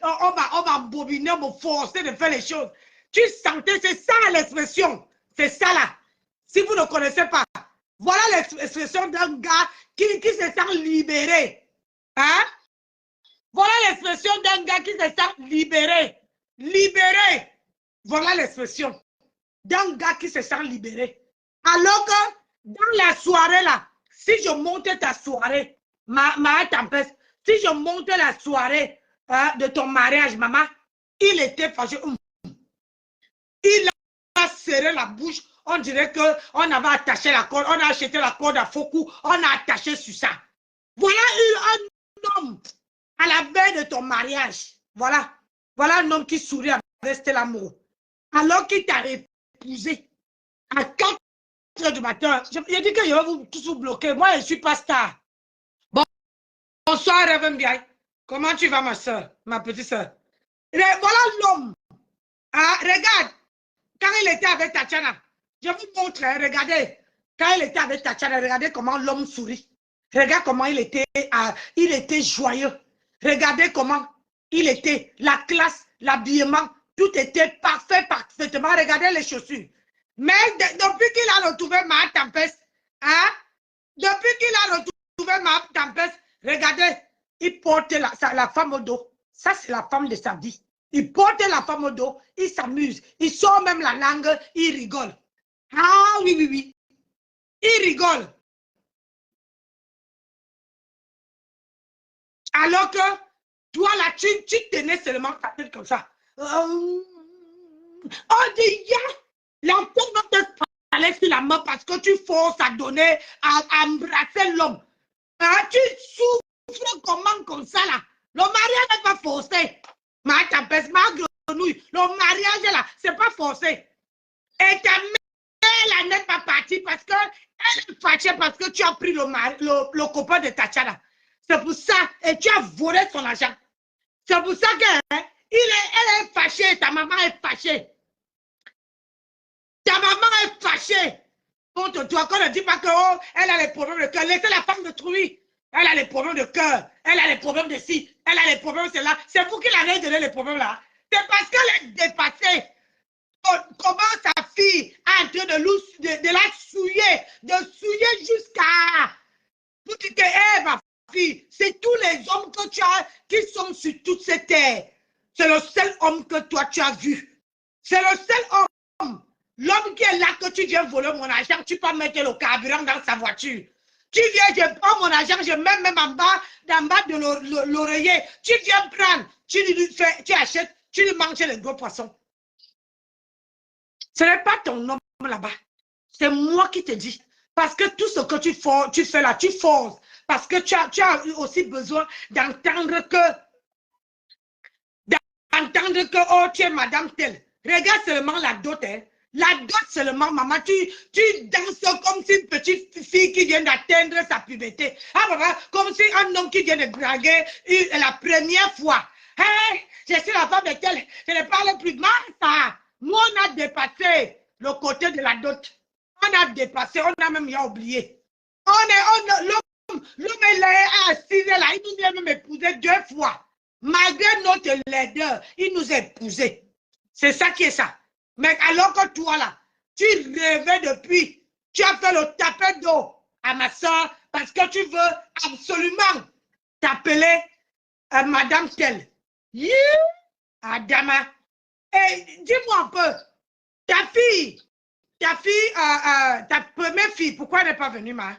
on m'a bobiné, on m'a forcé de faire les choses. Tu sentais, c'est ça l'expression, c'est ça là. Si vous ne connaissez pas, voilà l'expression d'un gars qui se sent libéré. Hein? Voilà l'expression d'un gars qui se sent libéré. Libéré. Voilà l'expression d'un gars qui se sent libéré. Alors que dans la soirée là, si je montais ta soirée, ma tempête, si je montais la soirée de ton mariage, maman, il était fâché. Il a serré la bouche. On dirait qu'on avait attaché la corde, on a acheté la corde à Fokou, on a attaché sur ça. Voilà un homme à la veille de ton mariage. Voilà. Voilà un homme qui sourit avec Stella Moreau. Alors qu'il t'a épousé à 4 heures du matin. J'ai dit que je vais vous tous vous bloquer. Moi, je ne suis pas star. Bon, bonsoir, Reverend Biaï. Comment tu vas, ma soeur, ma petite soeur? Voilà l'homme. Ah, regarde, quand il était avec Tatiana, je vous montre, hein, regardez. Quand il était avec Tatiana, regardez comment l'homme sourit. Regarde comment il était joyeux. Regardez comment il était, la classe, l'habillement, tout était parfait, parfaitement. Regardez les chaussures. Mais depuis qu'il a retrouvé ma tempête, Hein? Depuis qu'il a retrouvé ma tempête, regardez, il porte la femme au dos. Ça, c'est la femme de sa vie. Il porte la femme au dos, il s'amuse, il sort même la langue, il rigole. Ah oui, oui, oui. Il rigole. Alors que toi, là, tu tenais seulement ta tête comme ça. On dit, la femme va te parler sur la main parce que tu forces à donner, à embrasser l'homme. Hein, tu souffres comment comme ça, là? Le mariage n'est pas forcé. Ma tempête, ma grenouille, le mariage, là, c'est pas forcé. Et ta mère, là, n'est pas partie parce qu'elle est fâchée parce que tu as pris le copain de Tachana. C'est pour ça, et tu as volé son argent. C'est pour ça qu'elle est fâchée, ta maman est fâchée. Ta maman est fâchée contre toi. Qu'on ne dit pas que oh, elle a les problèmes de cœur. Laissez la femme de truie. Elle a les problèmes de cœur. Elle a les problèmes de ci. Elle a les problèmes de cela. C'est vous qui l'avez donné les problèmes là. C'est parce qu'elle est dépassée. Comment sa fille est en train de la souiller. De souiller jusqu'à... Pour dire que, hey, ma fille, c'est tous les hommes que tu as qui sont sur toute cette terre. C'est le seul homme que toi tu as vu. C'est le seul homme. L'homme qui est là, que tu viens voler mon argent, tu peux mettre le carburant dans sa voiture. Tu viens, je prends mon argent, je mets même en bas de l'oreiller. Tu viens prendre, tu achètes, tu lui manges les gros poissons. Ce n'est pas ton homme là-bas. C'est moi qui te dis. Parce que tout ce que tu fais là, tu forces. Parce que tu as aussi besoin d'entendre oh, tu es madame telle. Regarde seulement la dot, hein. La dot seulement, maman, tu danses comme si une petite fille qui vient d'atteindre sa puberté. Ah, papa, comme si un homme qui vient de draguer la première fois. Hey, je suis la femme de telle, je ne parle plus mal, ça. Moi, on a dépassé le côté de la dot. On a dépassé, on a même oublié. L'homme est là à 6 ans, là, il nous a même épousé 2 fois. Malgré notre laideur, il nous a épousés. C'est ça qui est ça. Mais alors que toi, là, tu rêvais depuis, tu as fait le tapet d'eau à ma soeur parce que tu veux absolument t'appeler Madame Telle. Adama. Et dis-moi un peu, ta première fille, pourquoi elle n'est pas venue, ma?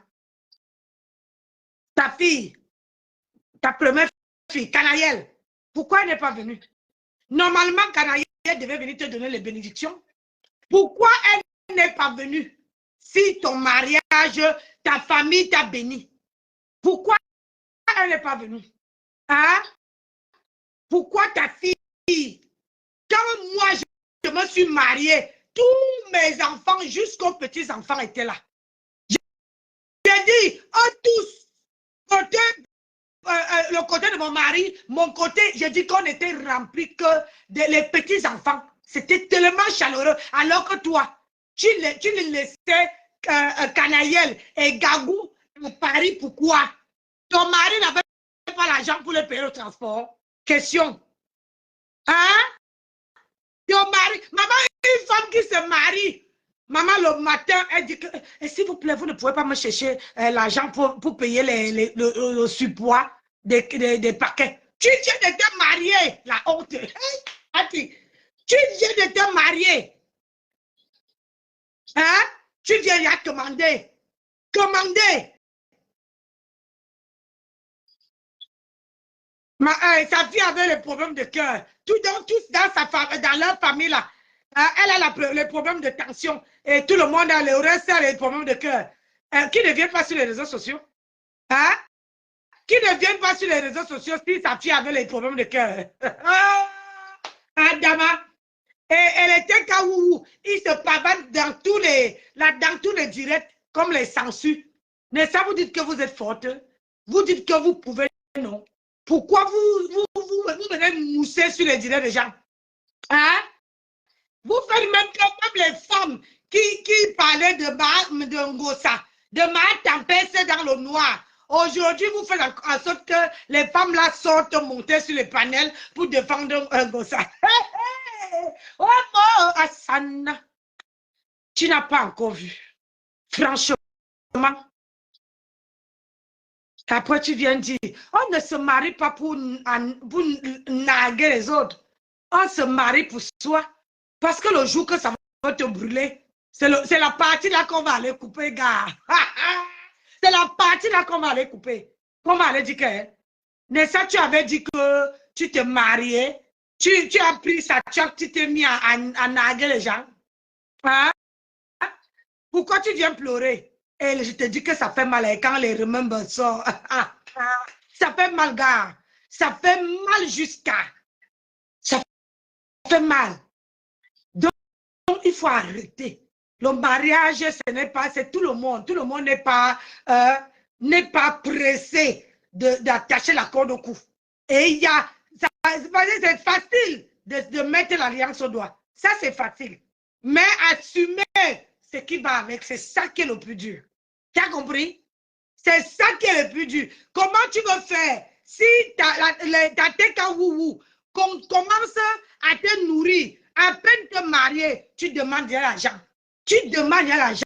Ta fille, ta première fille, Canaïel, pourquoi elle n'est pas venue? Normalement, Canaïel devait venir te donner les bénédictions. Pourquoi elle n'est pas venue? Si ton mariage, ta famille t'a béni. Pourquoi elle n'est pas venue? Hein? Pourquoi ta fille? Quand moi, je me suis mariée, tous mes enfants, jusqu'aux petits-enfants étaient là. J'ai dit, tous, le côté de mon mari, mon côté, j'ai dit qu'on était remplis que les petits-enfants. C'était tellement chaleureux. Alors que toi, tu les laissais Canaïel et Gagou à Paris. Pourquoi? Ton mari n'avait pas l'argent pour le payer le transport. Question. Hein? Ton mari, maman, une femme qui se marie. Maman, le matin, elle dit que, s'il vous plaît, vous ne pouvez pas me chercher l'argent pour payer le surpoids des paquets. Tu viens de te marier, la honte. Hey, tu viens de te marier. Hein? Tu viens y commander. Commander. Sa fille avait le problème de cœur. Tous dans leur famille, là. Elle a le problème de tension. Et tout le monde a le reste, a les problèmes de cœur. Qui ne vient pas sur les réseaux sociaux? Hein? Qui ne vient pas sur les réseaux sociaux si sa fille avait les problèmes de cœur? Adama. Et elle était kaoulou. Il se pavane dans tous les directs, comme les censures. Mais ça, vous dites que vous êtes forte. Vous dites que vous pouvez, non. Pourquoi vous venez mousser sur les directs des gens? Hein? Vous faites même que les femmes qui parlaient de Ngossa, de ma tempête dans le noir. Aujourd'hui, vous faites en sorte que les femmes là sortent monter sur les panels pour défendre Ngossa. Oh mon Hassan, tu n'as pas encore vu. Franchement, Après, tu viens dire, on ne se marie pas pour narguer les autres. On se marie pour soi. Parce que le jour que ça va te brûler, c'est la partie là qu'on va aller couper, gars. C'est la partie là qu'on va aller couper. Qu'on va aller dire que, mais ça, tu avais dit que tu te mariais, tu as pris sa choc, tu t'es mis à narguer les gens. Hein? Pourquoi tu viens pleurer? Et je te dis que ça fait mal quand les remembers sortent. Ça fait mal, gars. Ça fait mal jusqu'à. Ça fait mal. Donc, il faut arrêter. Le mariage, ce n'est pas, c'est tout le monde. Tout le monde n'est pas pressé d'attacher la corde au cou. Et il y a, c'est facile de mettre l'alliance au doigt. Ça, c'est facile. Mais assumer ce qui va avec, c'est ça qui est le plus dur. Tu as compris? C'est ça qui est le plus dur. Comment tu veux faire si ta tête en wouhou commence à te nourrir, à peine te marier, tu demandes de l'argent. Tu demandes à l'argent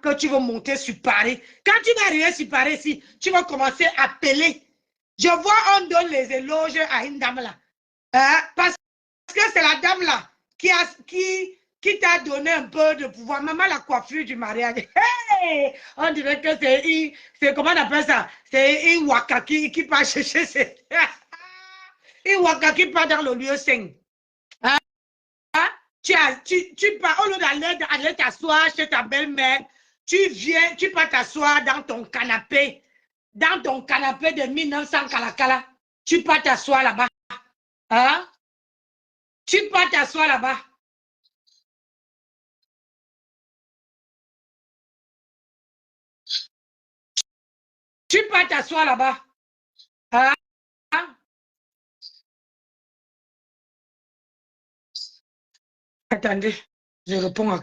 que tu veux monter sur Paris. Quand tu vas arriver sur Paris ici, tu vas commencer à appeler. Je vois, on donne les éloges à une dame là. Parce que c'est la dame là qui t'a donné un peu de pouvoir. Maman, la coiffure du mariage. Hey! On dirait que c'est comment on appelle ça? C'est un waka qui part chercher. Un waka qui part dans le lieu saint. Tu pars, au lieu d'aller t'asseoir chez ta belle-mère, tu pars t'asseoir dans ton canapé de 1900 Kalakala. Tu pars t'asseoir là-bas. Hein? Tu pars t'asseoir là-bas. Tu peux t'asseoir là-bas. Hein? Attendez, je réponds à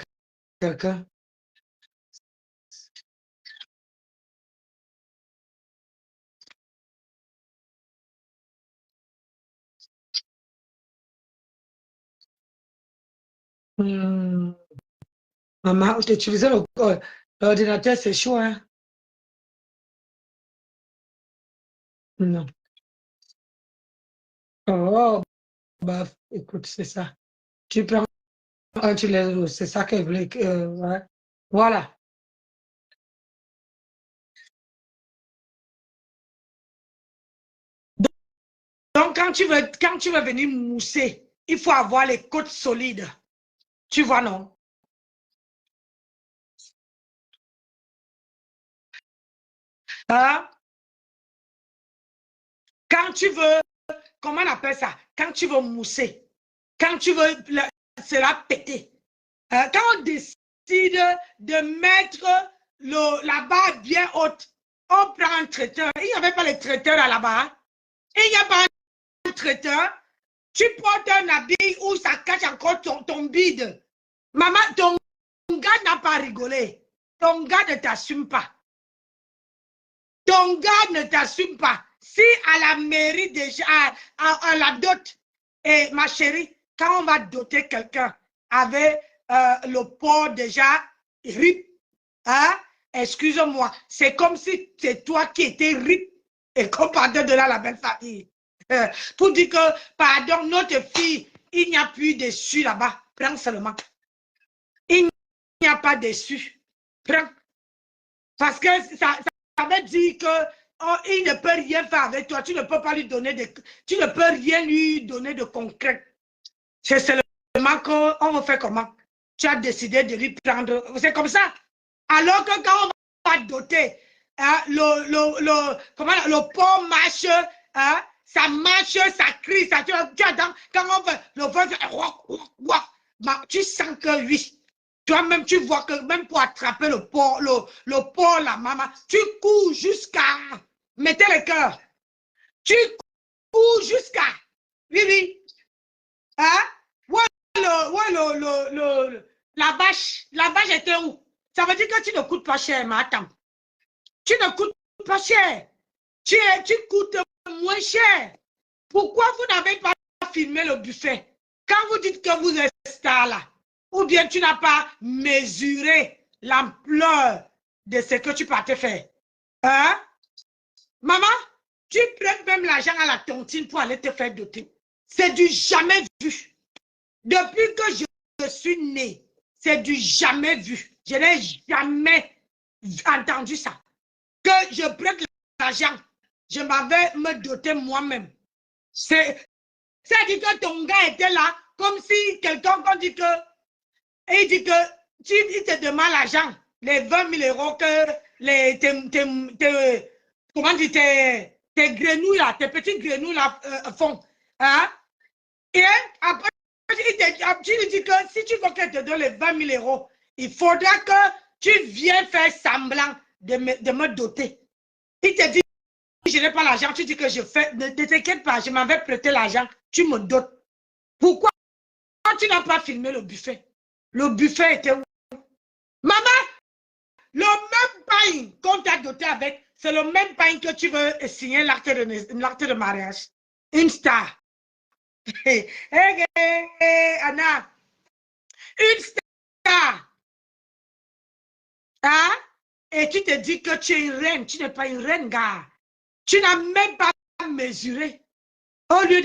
quelqu'un. Maman, utiliser l'ordinateur, c'est chaud, hein? Non. Oh, bah, écoute, c'est ça. Tu prends c'est ça qu'elle voulait. Ouais. Voilà. Donc, quand tu veux venir mousser, il faut avoir les côtes solides. Tu vois, non? Hein? Quand tu veux, comment on appelle ça? Quand tu veux mousser, quand tu veux cela péter. Quand on décide de mettre la barre bien haute, on prend un traiteur. Il n'y avait pas les traiteurs à là-bas. Il n'y a pas un traiteur. Tu portes un habit où ça cache encore ton bide. Maman, ton gars n'a pas rigolé. Ton gars ne t'assume pas. Ton gars ne t'assume pas. Si à la mairie déjà, à la dot, et ma chérie, quand on va doter quelqu'un avec le port déjà rip, hein, excuse-moi, c'est comme si c'est toi qui étais rip et qu'on partait de là la belle famille. Pour dire que, pardon, notre fille, il n'y a plus dessus là-bas. Prends seulement. Il n'y a pas dessus. Prends. Parce que ça veut dire que il ne peut rien faire avec toi. Tu ne peux pas lui donner tu ne peux rien lui donner de concret. C'est seulement qu'on va faire comment? Tu as décidé de lui prendre. C'est comme ça. Alors que quand on va doter, hein, le port marche, hein, ça marche, ça crie, ça, tu attends, quand on fait le port fait, tu sens que oui. Toi-même, tu vois que même pour attraper le port, la maman, tu cours jusqu'à. Mettez le cœur. Tu cours jusqu'à. Oui, oui. Hein? La vache était où? Ça veut dire que tu ne coûtes pas cher, mais attends. Tu ne coûtes pas cher. Tu coûtes moins cher. Pourquoi vous n'avez pas filmé le buffet? Quand vous dites que vous êtes star là, ou bien tu n'as pas mesuré l'ampleur de ce que tu partais faire. Hein? Maman, tu prends même l'argent à la tontine pour aller te faire doter. C'est du jamais vu. Depuis que je suis née, c'est du jamais vu. Je n'ai jamais entendu ça. Que je prenne l'argent, je m'avais me doter moi-même. C'est-à-dire que ton gars était là, comme si quelqu'un dit que, et il dit que, il te demande l'argent, les 20 000 euros que comment dire, tes grenouilles là, tes petits grenouilles là font. Hein? Et après, tu lui dis que si tu veux qu'elle te donne les 20 000 euros, il faudra que tu viennes faire semblant de me doter. Il te dit, je n'ai pas l'argent, tu dis que je fais, ne t'inquiète pas, je m'avais prêté l'argent, tu me dotes. Pourquoi tu n'as pas filmé le buffet? Le buffet était où? Maman, le même pain qu'on t'a doté avec, c'est le même pain que tu veux signer l'acte de mariage. Une star. Anna, une star. Hein? Et tu te dis que tu es une reine. Tu n'es pas une reine, gars. Tu n'as même pas mesuré. Au lieu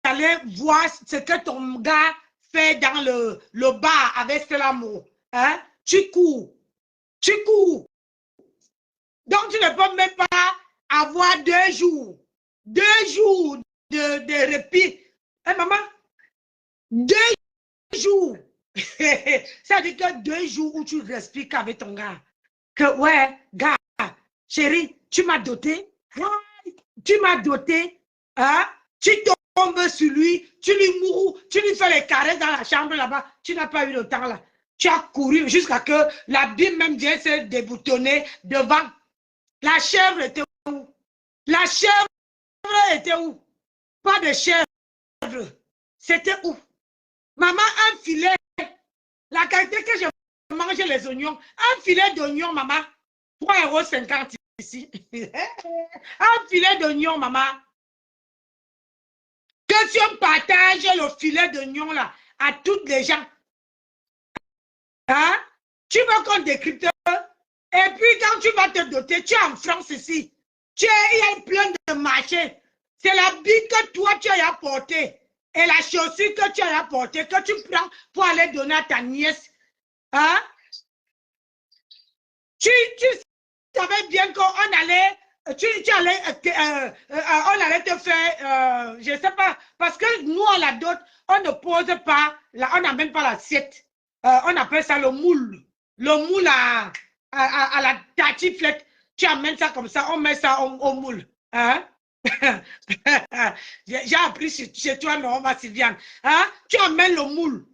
d'aller voir ce que ton gars fait dans le bar avec cet amour, hein? Tu cours. Tu cours. Donc, tu ne peux même pas avoir 2 jours. 2 jours de répit. Hein, maman? 2 jours. Ça veut dire que 2 jours où tu respires qu'avec ton gars. Que ouais, gars, chérie, tu m'as doté. Tu m'as doté. Hein? Tu tombes sur lui, tu lui mourras, tu lui fais les caresses dans la chambre là-bas. Tu n'as pas eu le temps là. Tu as couru jusqu'à que la Bible même vient se déboutonner devant. La chèvre était où? La chèvre était où? Pas de chèvre. C'était où? Maman, un filet. La qualité que je mange les oignons. Un filet d'oignons, maman. 3,50 € ici. Un filet d'oignons, maman. Que tu partages le filet d'oignons là à toutes les gens. Hein? Tu veux qu'on décrypte? Et puis quand tu vas te doter, tu es en France ici. Il y a plein de marchés. C'est la bille que toi tu as apportée. Et la chaussure que tu as apportée, que tu prends pour aller donner à ta nièce. Hein? Tu savais bien qu'on allait, on allait te faire, je ne sais pas, parce que nous, à la dot, on ne pose pas, on n'amène pas l'assiette. On appelle ça le moule. Le moule à la tartiflette. Tu amènes ça comme ça, on met ça au moule. Hein? J'ai appris chez toi, non, ma Sylviane. Hein? Tu amènes le moule.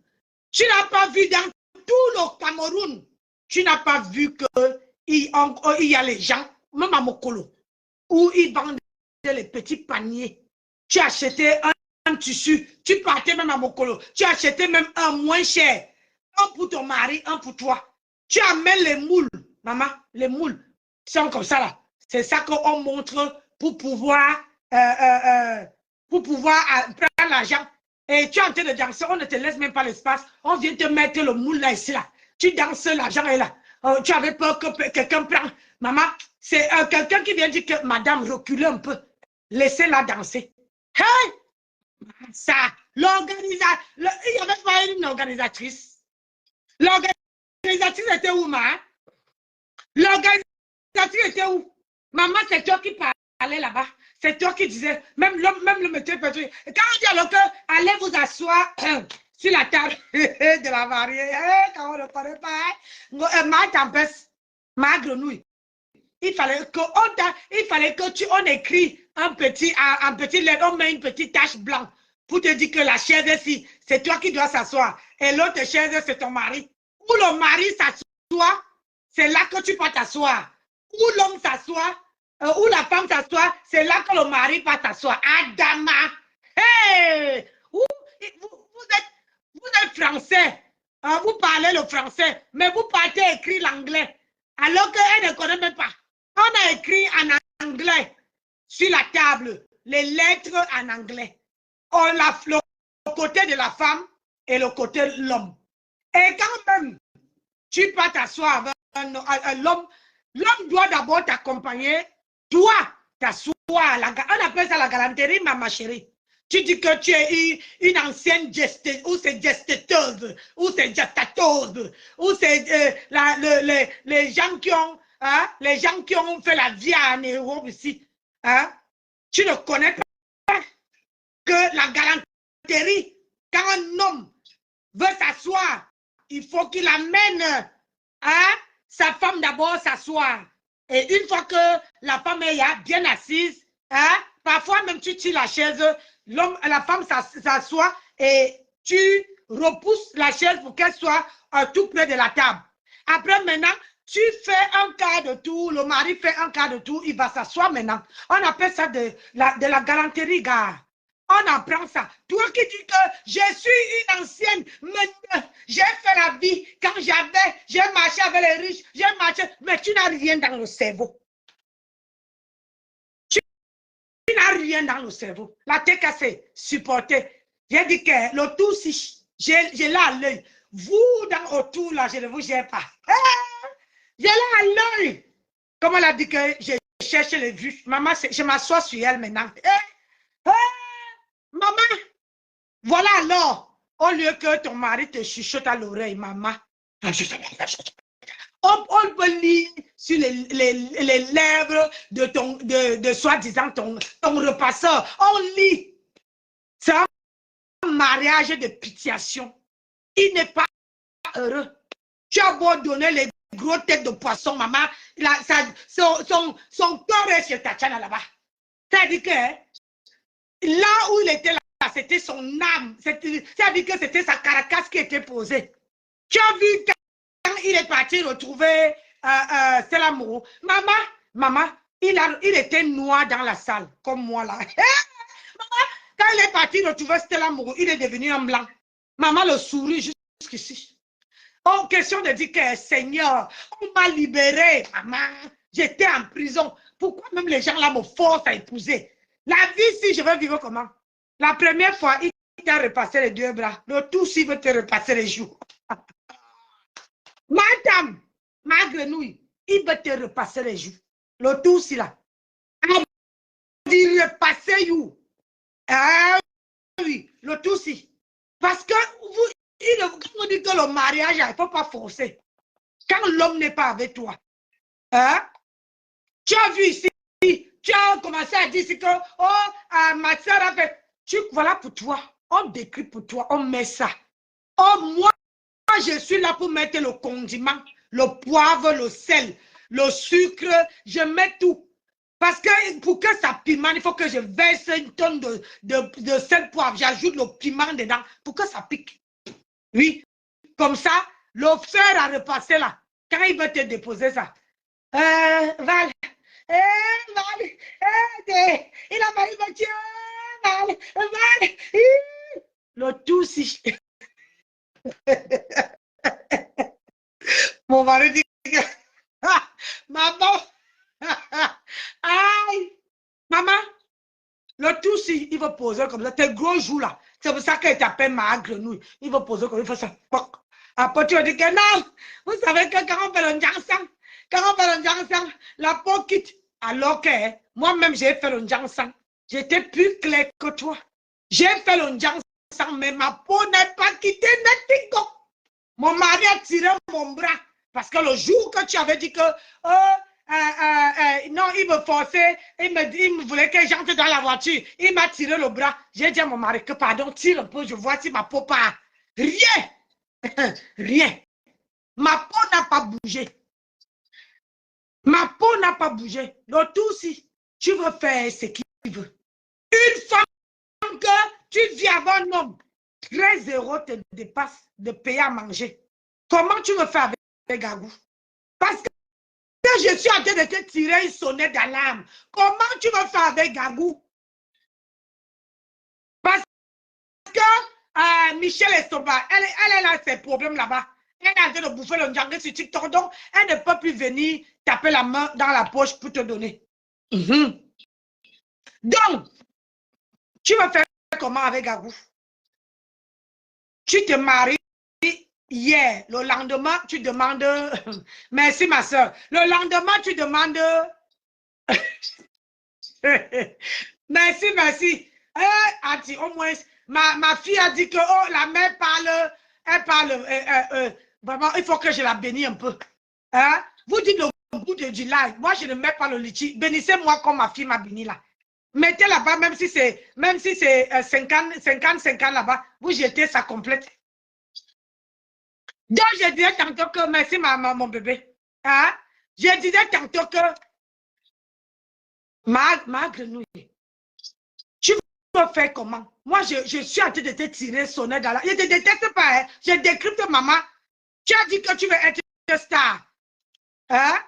Tu n'as pas vu dans tout le Cameroun, tu n'as pas vu qu'il y a les gens, même à Mokolo, où ils vendent les petits paniers. Tu achetais un tissu, tu partais même à Mokolo, tu achetais même un moins cher. Un pour ton mari, un pour toi. Tu amènes les moules, maman, les moules sont comme ça là. C'est ça qu'on montre pour pouvoir prendre l'argent. Et tu es en train de danser, on ne te laisse même pas l'espace. On vient te mettre le moule là, ici là. Tu danses, l'argent est là. Tu avais peur que quelqu'un prenne. Maman, c'est quelqu'un qui vient dire que madame, reculez un peu. Laissez-la danser. Hey! Ça, l'organisatrice, il n'y avait pas une organisatrice. L'organisatrice était où, ma? L'organisatrice était où? Maman, c'est toi qui parlais là-bas. C'est toi qui disais, même le métier peut dire. Quand on dit alors que allez vous asseoir sur la table de la mariée, quand on ne connaît pas, ma tempête, ma grenouille. Il fallait que on écrit un petit lettre, on met une petite tache blanche pour te dire que la chaise ici, c'est toi qui dois s'asseoir. Et l'autre chaise, c'est ton mari. Où le mari s'assoit, c'est là que tu peux t'asseoir. Où l'homme s'assoit, où la femme s'assoit, c'est là que le mari va t'asseoir. Adama! Hey! Vous êtes français. Vous parlez le français, mais vous partez écrire l'anglais. Alors qu'elle ne connaît même pas. On a écrit en anglais sur la table, les lettres en anglais. On a le côté de la femme et le côté de l'homme. Et quand même, tu peux t'asseoir avec l'homme, L'homme doit d'abord t'accompagner. Toi, t'assois. On appelle ça la galanterie, ma chérie. Tu dis que tu es une ancienne gesteuse, ou c'est gesteteuse, ou c'est gestateuse, ou c'est les gens qui ont, hein, les gens qui ont fait la vie en Europe ici. Hein? Tu ne connais pas que la galanterie, quand un homme veut s'asseoir, il faut qu'il amène, hein, sa femme d'abord s'asseoir. Et une fois que la femme est bien assise, hein, parfois même tu tires la chaise, la femme s'assoit et tu repousses la chaise pour qu'elle soit tout près de la table. Après maintenant, tu fais un quart de tour, le mari fait un quart de tour, il va s'asseoir maintenant. On appelle ça de la galanterie, gars. On apprend ça. Toi qui dis que je suis une ancienne, j'ai fait la vie quand j'ai marché avec les riches, j'ai marché, mais tu n'as rien dans le cerveau. Tu n'as rien dans le cerveau. La tête cassée, supportée. J'ai dit que le tout, si j'ai là à l'œil. Vous, dans autour, là, je ne vous gère pas. J'ai là à l'œil. Comme elle a dit que je cherche les vues. Maman, je m'assois sur elle maintenant. Maman, voilà alors, au lieu que ton mari te chuchote à l'oreille, maman, on peut lire sur les lèvres de soi-disant ton repasseur. On lit. C'est un mariage de pitiation. Il n'est pas heureux. Tu as beau donner les gros têtes de poisson, maman, son corps est chez Tatiana là-bas. C'est-à-dire que là où il était là, c'était son âme. C'est-à-dire que c'était sa caracasse qui était posée. Tu as vu quand il est parti retrouver Stella Moreau. Maman, il était noir dans la salle, comme moi là. Maman, quand il est parti retrouver Stella Moreau, il est devenu un blanc. Maman le sourit jusqu'ici. Oh, question de dire que Seigneur, on m'a libéré, maman. J'étais en prison. Pourquoi même les gens là me forcent à épouser? La vie, si je veux vivre comment? La première fois, il t'a repassé les deux bras. Le tout, s'il veut te repasser les joues. Madame, ma grenouille, il veut te repasser les joues. Le tout, si là. Il repasser you. Ah oui, le tout, si. Parce que quand on dit que le mariage, il ne faut pas forcer. Quand l'homme n'est pas avec toi, hein? Tu as vu ici, tu as commencé à dire que oh, ma soeur a fait. Voilà pour toi. On décrit pour toi, on met ça. Oh, moi, je suis là pour mettre le condiment, le poivre, le sel, le sucre, je mets tout. Parce que pour que ça pimente, il faut que je verse une tonne de sel poivre. J'ajoute le piment dedans pour que ça pique. Oui, comme ça, le fer a repassé là. Quand il veut te déposer ça. Val, Val, il a pas eu voiture, Val, le tout si. Mon mari dit que maman, aïe, maman, le tout si il va poser comme ça, tes gros joues là. C'est pour ça qu'il t'appelle ma grenouille. Il va poser comme il fait ça. Après tu vas dire que non, vous savez que quand on fait le njang, la peau quitte. Alors que moi-même j'ai fait le njang sang. J'étais plus clair que toi. J'ai fait le njang sang, mais ma peau n'est pas quittée, nettico. Mon mari a tiré mon bras. Parce que le jour que tu avais dit que non, il me forçait, il me voulait que j'entre dans la voiture. Il m'a tiré le bras. J'ai dit à mon mari que pardon, tire un peu, je vois si ma peau part. Rien. Rien. Ma peau n'a pas bougé. Ma peau n'a pas bougé. Donc tout si tu veux faire ce qu'il veut. Une femme que tu vis avec un homme, 13 € te dépasse de payer à manger. Comment tu veux faire avec Gagou? Parce que je suis en train de te tirer une sonnette d'alarme. Comment tu veux faire avec Gagou? Parce que Michel Estoba, elle a ses problèmes là-bas. Elle est en train de bouffer le njangé sur TikTok. Donc, elle ne peut plus venir taper la main dans la poche pour te donner. Donc, tu vas faire comment avec Gagou? Tu te maries hier, le lendemain, tu demandes... Merci, ma soeur. Le lendemain, tu demandes... Merci, merci. Ati, au moins, ma fille a dit que oh, la mère parle, elle parle. Vraiment, il faut que je la bénisse un peu. Hein? Vous dites le bout du live. Moi, je ne mets pas le litchi. Bénissez-moi comme ma fille m'a béni là. Mettez là-bas, même si c'est 50 là-bas, vous jetez ça complète. Donc, je disais tantôt que, merci mon bébé. Hein? Je disais tantôt que ma grenouille, tu veux faire comment? Moi, je suis en train de te tirer sonner dans la... Je ne te déteste pas, hein? Je décrypte maman. Tu as dit que tu veux être une star. Hein?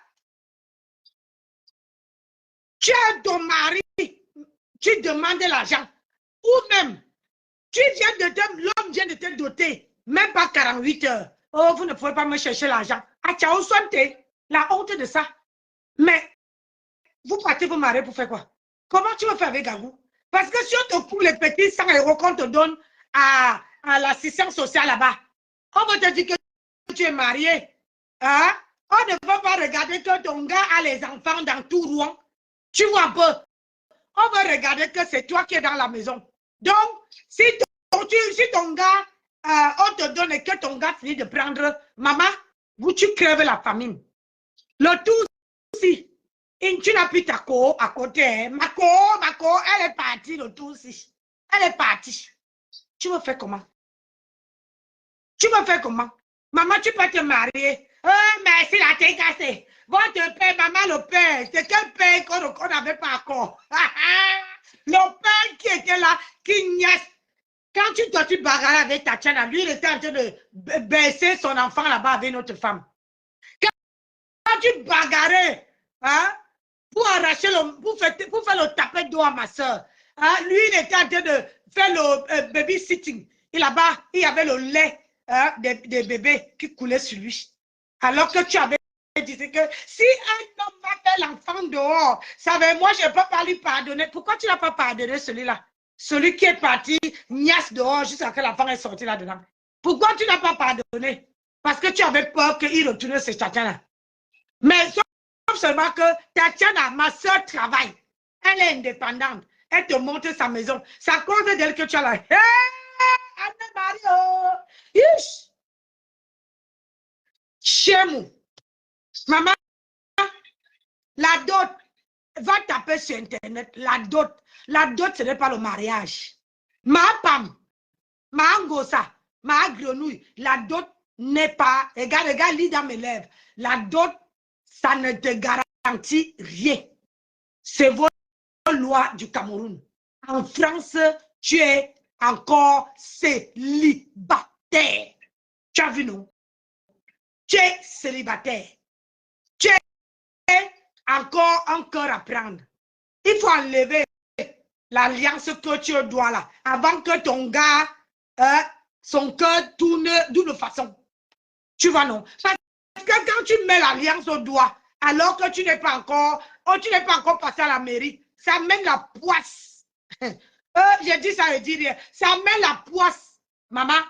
Tu as ton mari, tu demandes l'argent. Ou même, l'homme vient de te doter, même pas 48 heures. Oh, vous ne pouvez pas me chercher l'argent. Ah, tu as sonné, la honte de ça. Mais, vous partez vous marier pour faire quoi? Comment tu veux faire avec Gagou? Parce que si on te coule les petits 100 € qu'on te donne à l'assistance sociale là-bas, on va te dire que tu es marié. Hein? On ne peut pas regarder que ton gars a les enfants dans tout Rouen. Tu vois un peu. On va regarder que c'est toi qui es dans la maison. Donc, si ton gars, on te donne et que ton gars finit de prendre, maman, tu crèves la famine. Le tout, si, tu n'as plus ta co à côté. Hein. Ma co, elle est partie, le tout, si. Elle est partie. Tu veux faire comment? Tu veux faire comment? Maman, tu peux te marier. Oh, merci, la tête cassée. Votre père, maman, le père. C'est quel père qu'on n'avait pas encore? Le père qui était là, qui niaise. Quand tu bagarres avec Tatiana, lui, il était en train de baisser son enfant là-bas avec notre femme. Quand tu bagarrais, hein, pour arracher pour faire le tapet d'eau à ma soeur, hein, lui, il était en train de faire le babysitting. Et là-bas, il y avait le lait hein, des bébés qui coulaient sur lui. Alors que tu avais dit que si un homme va faire l'enfant dehors, moi, je ne peux pas lui pardonner. Pourquoi tu n'as pas pardonné celui-là? Celui qui est parti, niasse dehors, jusqu'à ce que l'enfant est sorti là-dedans. Pourquoi tu n'as pas pardonné? Parce que tu avais peur qu'il retourne ce Tatiana. Mais sauf seulement que Tatiana, ma soeur, travaille. Elle est indépendante. Elle te montre sa maison. C'est à cause d'elle que tu as là. Hé, Anne-Marie, Ish! Chez moi. Maman, la dot, va taper sur Internet. La dot, ce n'est pas le mariage. Ma pam, ma angossa, ma grenouille, la dot n'est pas, regarde, lis dans mes lèvres. La dot, ça ne te garantit rien. C'est vos lois du Cameroun. En France, tu es encore célibataire. Tu as vu, non? Tu es célibataire. Tu es encore un cœur à prendre. Il faut enlever l'alliance que tu dois là, avant que ton gars, son cœur tourne d'une façon. Tu vois, non? Parce que quand tu mets l'alliance au doigt, alors que tu n'es pas encore passé à la mairie, ça mène la poisse. J'ai dit ça, je dis rien. Ça mène la poisse, maman.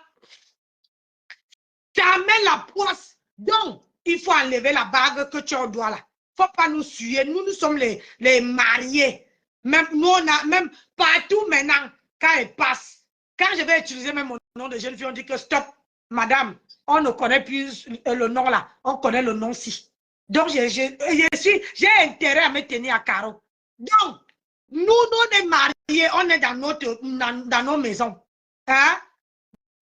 Ça mène la poisse. Donc, il faut enlever la bague que tu as au doigt là. Il ne faut pas nous suer. Nous sommes les mariés. Même, nous, on a, même partout maintenant, quand elle passe, quand je vais utiliser même mon nom de jeune fille, on dit que stop, madame, on ne connaît plus le nom là, on connaît le nom-ci. Donc, j'ai intérêt à me tenir à carreau. Donc, nous, on est mariés, on est dans nos maisons. Hein?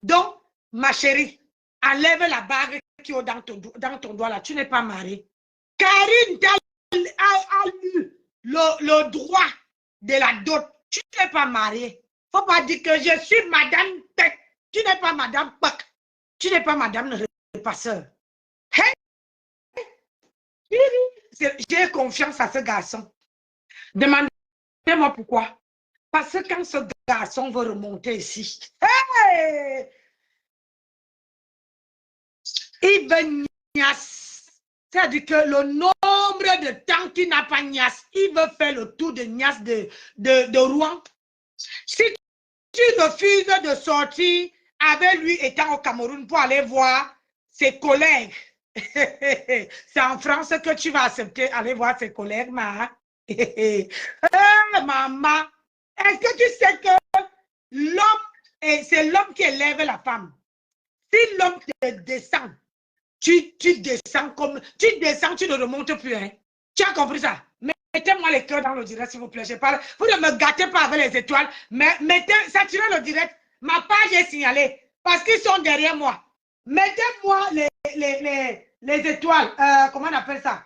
Donc, ma chérie, enlève la bague qui est dans ton doigt là, tu n'es pas mariée. Karine a eu le droit de la dot. Tu n'es pas mariée. Il ne faut pas dire que je suis madame Peck. Tu n'es pas madame Peck. Tu n'es pas madame le repasseur. Hey! J'ai confiance à ce garçon. Demandez-moi pourquoi. Parce que quand ce garçon veut remonter ici, hey! Il veut niasse. C'est-à-dire que le nombre de temps qu'il n'a pas niasse, il veut faire le tour de niasse de Rouen. Si tu refuses de sortir avec lui étant au Cameroun pour aller voir ses collègues. C'est en France que tu vas accepter aller voir ses collègues, ma. Maman, est-ce que tu sais que l'homme, c'est l'homme qui élève la femme. Si l'homme te descend, tu descends comme, tu descends, tu ne remontes plus. Hein. Tu as compris ça? Mettez-moi les cœurs dans le direct, s'il vous plaît. Je parle. Vous ne me gâtez pas avec les étoiles, mais saturez le direct. Ma page est signalée parce qu'ils sont derrière moi. Mettez-moi les étoiles. Comment on appelle ça?